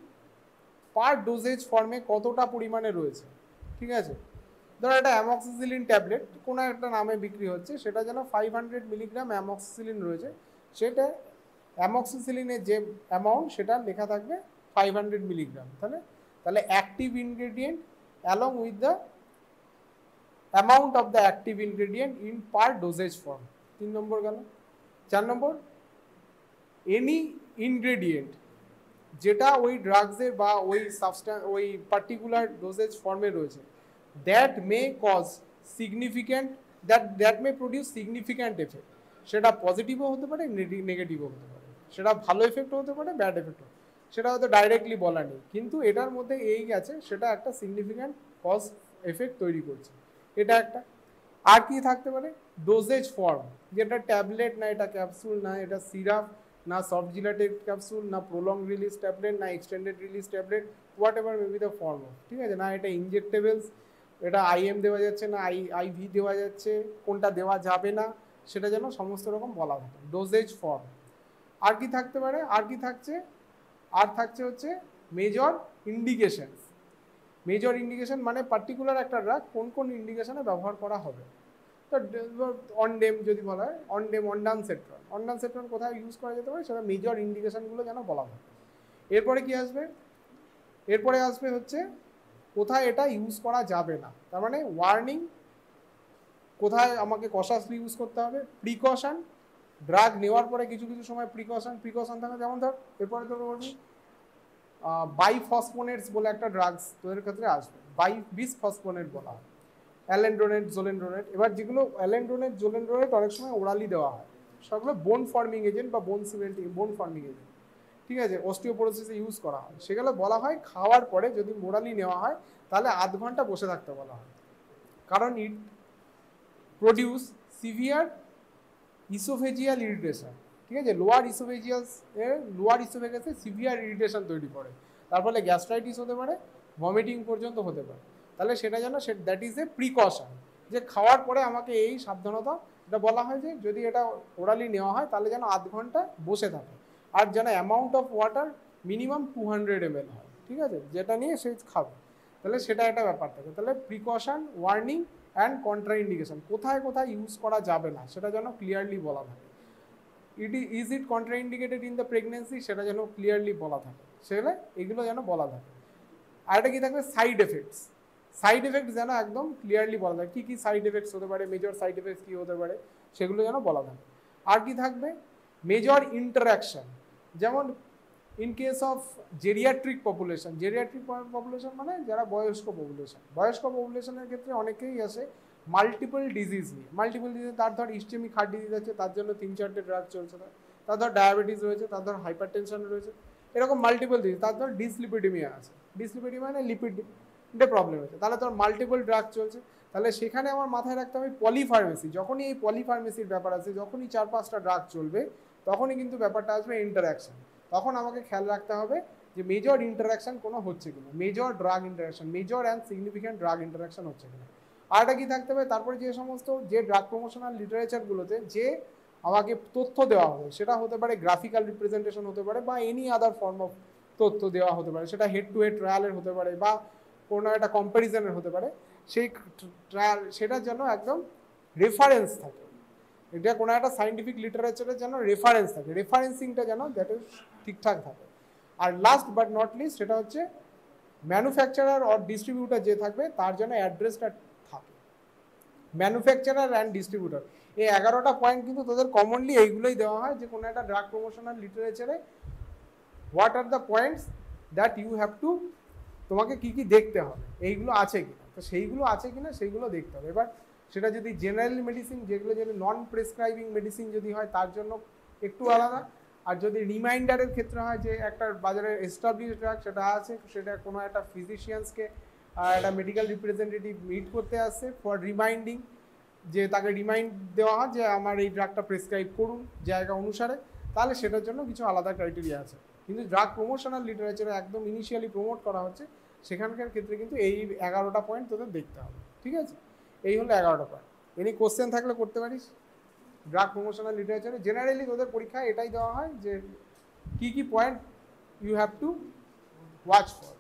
পার ডোজেজ ফর্মে কতটা পরিমাণে রয়েছে। ঠিক আছে, ধরো একটা অ্যামক্সিসিলিন ট্যাবলেট কোনো একটা নামে বিক্রি হচ্ছে, সেটা যেন 500 মিলিগ্রাম অ্যামক্সিসিলিন রয়েছে, সেটা অ্যামক্সিসিলিনের যে অ্যামাউন্ট সেটা লেখা থাকবে 500 মিলিগ্রাম। তাহলে তাহলে active ingredient along with the amount of the active ingredient in per dosage form, 3 নম্বর গেল। 4 নম্বর এনি ইনগ্রেডিয়েন্ট যেটা ওই ড্রাগসের বা ওই সাবস্ট্যান্স ওই পার্টিকুলার ডোজেজ ফর্মে রয়েছে, that may cause significant that may produce significant effect, সেটা পজিটিভও হতে পারে নেগেটিভও হতে পারে, সেটা ভালো এফেক্টও হতে পারে ব্যাড এফেক্টও, সেটা হয়তো ডাইরেক্টলি বলা নেই, কিন্তু এটার মধ্যে এই গেছে সেটা একটা সিগনিফিক্যান্ট কজ এফেক্ট তৈরি করছে, এটা একটা। আর কি থাকতে পারে ডোজেজ ফর্ম, যেটা ট্যাবলেট না এটা ক্যাপসুল না এটা সিরাপ না সফট জিলেটেড ক্যাপসুল না প্রলং রিলিজ ট্যাবলেট না extended release tablet, what ever may be the form of, ঠিক আছে, না এটা ইনজেক্টেবলস, এটা আইএম দেওয়া যাচ্ছে না আইভি দেওয়া যাচ্ছে, কোনটা দেওয়া যাবে না সেটা যেন সমস্ত রকম বলা থাকে, ডোজেজ ফর্ম। আর কি থাকতে পারে, আর কি থাকছে, আর থাকছে হচ্ছে মেজর ইন্ডিকেশনস। মেজর ইন্ডিকেশন মানে পার্টিকুলার একটা ড্রাগ কোন কোন ইন্ডিকেশনে ব্যবহার করা হবে। তো অনডেম যদি বলা হয় অনডেম অনডানসেট্রন, অনডানসেট্রন কোথায় ইউজ করা যেতে পারে সেটা মেজর ইন্ডিকেশনগুলো যেন বলা হয়। এরপরে কি আসবে, এরপরে আসবে হচ্ছে কোথায় এটা ইউজ করা যাবে না, তার মানে ওয়ার্নিং, কোথায় আমাকে কশাসলি ইউজ করতে হবে, প্রিকশন, ড্রাগ নেওয়ার পরে কিছু কিছু সময় প্রিকশন থাকে, যেমন ধর এরপরে ধর বলবি বাইফসফোনেটস বলে একটা ড্রাগস তোদের ক্ষেত্রে আসবে, বিসফসফোনেট বলা হয়, অ্যালেন্ড্রোনেট জোলেন্ড্রোনেট। এবার যেগুলো অ্যালেন্ড্রোনেট জোলেন্ড্রোনেট অনেক সময় ওরালি দেওয়া হয়, সেগুলো বোন ফর্মিং এজেন্ট বা বোন সিমেন্টিং বোন ফর্মিং এজেন্ট, ঠিক আছে, অস্টিওপোরোসিসে ইউজ করা হয়, সেগুলো বলা হয় খাওয়ার পরে যদি মোরালি নেওয়া হয় তাহলে আধ ঘন্টা বসে থাকতে বলা হয়, কারণ ইট প্রডিউস সিভিয়ার ইসোফেজিয়াল ইরিটেশন, ঠিক আছে, লোয়ার ইসোফেগাসে সিভিয়ার ইরিটেশন তৈরি করে, তার ফলে গ্যাস্ট্রাইটিস হতে পারে, ভমিটিং পর্যন্ত হতে পারে। তাহলে সেটা যেন দ্যাট ইজ এ প্রিকশন, যে খাওয়ার পরে আমাকে এই সাবধানতা, এটা বলা হয় যে যদি এটা ওরালি নেওয়া হয় তাহলে যেন আধ ঘন্টা বসে থাকে, আর যেন amount of water minimum 200 ml হয়, ঠিক আছে, যেটা নিয়ে সে খাবে, তাহলে সেটা একটা ব্যাপার থাকে। তাহলে precaution, warning and contra indication, কোথায় কোথায় ইউজ করা যাবে না সেটা যেন ক্লিয়ারলি বলা থাকে। Is it contra indicated in the pregnancy, সেটা যেন ক্লিয়ারলি বলা থাকে, সেগুলো এগুলো যেন বলা থাকে। আর এটা কি থাকবে সাইড এফেক্টস, সাইড এফেক্টস যেন একদম ক্লিয়ারলি বলা থাকে, কী কী সাইড এফেক্টস হতে পারে, মেজর সাইড এফেক্টস কী হতে পারে সেগুলো যেন বলা থাকে। আর কি থাকবে মেজর ইন্টারাকশন, যেমন in case of geriatric population, geriatric population মানে যারা বয়স্ক পপুলেশন, বয়স্ক পপুলেশনের ক্ষেত্রে অনেকেই আসে মাল্টিপল ডিজিজ নিয়ে, মাল্টিপল ডিজিজ, তার ধর ইস্টেমিক হার্ট ডিজিজ আছে তার জন্য 3-4টে ড্রাগ চলছে, তার ধর ডায়াবেটিস রয়েছে, তার ধর হাইপার টেনশন রয়েছে, এরকম মাল্টিপল ডিজিজ, তার ধর ডিসলিপিডিমিয়া আছে, ডিসলিপিডিমিয়া মানে লিপিডে প্রবলেম হচ্ছে, তাহলে তোর মাল্টিপল ড্রাগ চলছে, তাহলে সেখানে আমার মাথায় রাখতে হবে পলিফার্মেসি, যখনই এই পলিফার্মেসির ব্যাপার আছে, যখনই 4-5টা ড্রাগ চলবে তখনই কিন্তু ব্যাপারটা আসবে ইন্টারাকশন, তখন আমাকে খেয়াল রাখতে হবে যে মেজর ইন্টারাকশন কোনো হচ্ছে কিনা, major drug interaction, major and significant drug interaction হচ্ছে কিনা। আর এটা কি থাকতে হবে, তারপরে যে সমস্ত যে ড্রাগ প্রমোশনাল লিটারেচারগুলোতে যে আমাকে তথ্য দেওয়া হবে, সেটা হতে পারে গ্রাফিক্যাল রিপ্রেজেন্টেশন হতে পারে বা এনি আদার ফর্ম অফ তথ্য দেওয়া হতে পারে, সেটা হেড টু হেড ট্রায়ালের হতে পারে বা কোনো একটা কম্প্যারিজনের হতে পারে, সেই ট্রায়াল সেটার জন্য একদম রেফারেন্স থাকে, এটা কোনো একটা সাইন্টিফিক লিটারেচারের যেন রেফারেন্স থাকে, রেফারেন্সিংটা যেন দ্যাট ইজ ঠিকঠাক থাকে। আর লাস্ট বাট নট লিস্ট সেটা হচ্ছে ম্যানুফ্যাকচারার অর ডিস্ট্রিবিউটার যে থাকবে তার জন্য অ্যাড্রেসটা থাকে, ম্যানুফ্যাকচারার অ্যান্ড ডিস্ট্রিবিউটার, এই 11টা পয়েন্ট কিন্তু তোদের কমনলি এইগুলোই দেওয়া হয় যে কোনো একটা ড্রাগ প্রমোশনাল লিটারেচারে what are the points that you have to, তোমাকে কি কি দেখতে হবে, এইগুলো আছে কিনা, তো সেইগুলো আছে কিনা সেইগুলো দেখতে হবে। এবার সেটা যদি জেনারেল মেডিসিন, যেগুলো যদি নন প্রেসক্রাইবিং মেডিসিন যদি হয় তার জন্য একটু আলাদা, আর যদি রিমাইন্ডারের ক্ষেত্রে হয় যে একটা বাজারে এস্টাবলিশ ড্রাগ সেটা আছে, সেটা কোনো একটা ফিজিশিয়ানসকে একটা মেডিকেল রিপ্রেজেন্টেটিভ মিট করতে আসছে ফর রিমাইন্ডিং, যে তাকে রিমাইন্ড দেওয়া হয় যে আমার এই ড্রাগটা প্রেসক্রাইব করুন জায়গা অনুসারে, তাহলে সেটার জন্য কিছু আলাদা ক্রাইটেরিয়া আছে। কিন্তু ড্রাগ প্রমোশনাল লিটারেচারে একদম ইনিশিয়ালি প্রমোট করা হচ্ছে সেখানকার ক্ষেত্রে কিন্তু এই 11টা পয়েন্ট তোদের দেখতে হবে, ঠিক আছে? এই হলো 11টা পয়েন্ট। এনি কোশ্চেন থাকলে করতে পারিস। ড্রাগ প্রমোশনাল লিটারেচারে জেনারেলি তোদের পরীক্ষায় এটাই দেওয়া হয় যে কি কি point you have to watch for.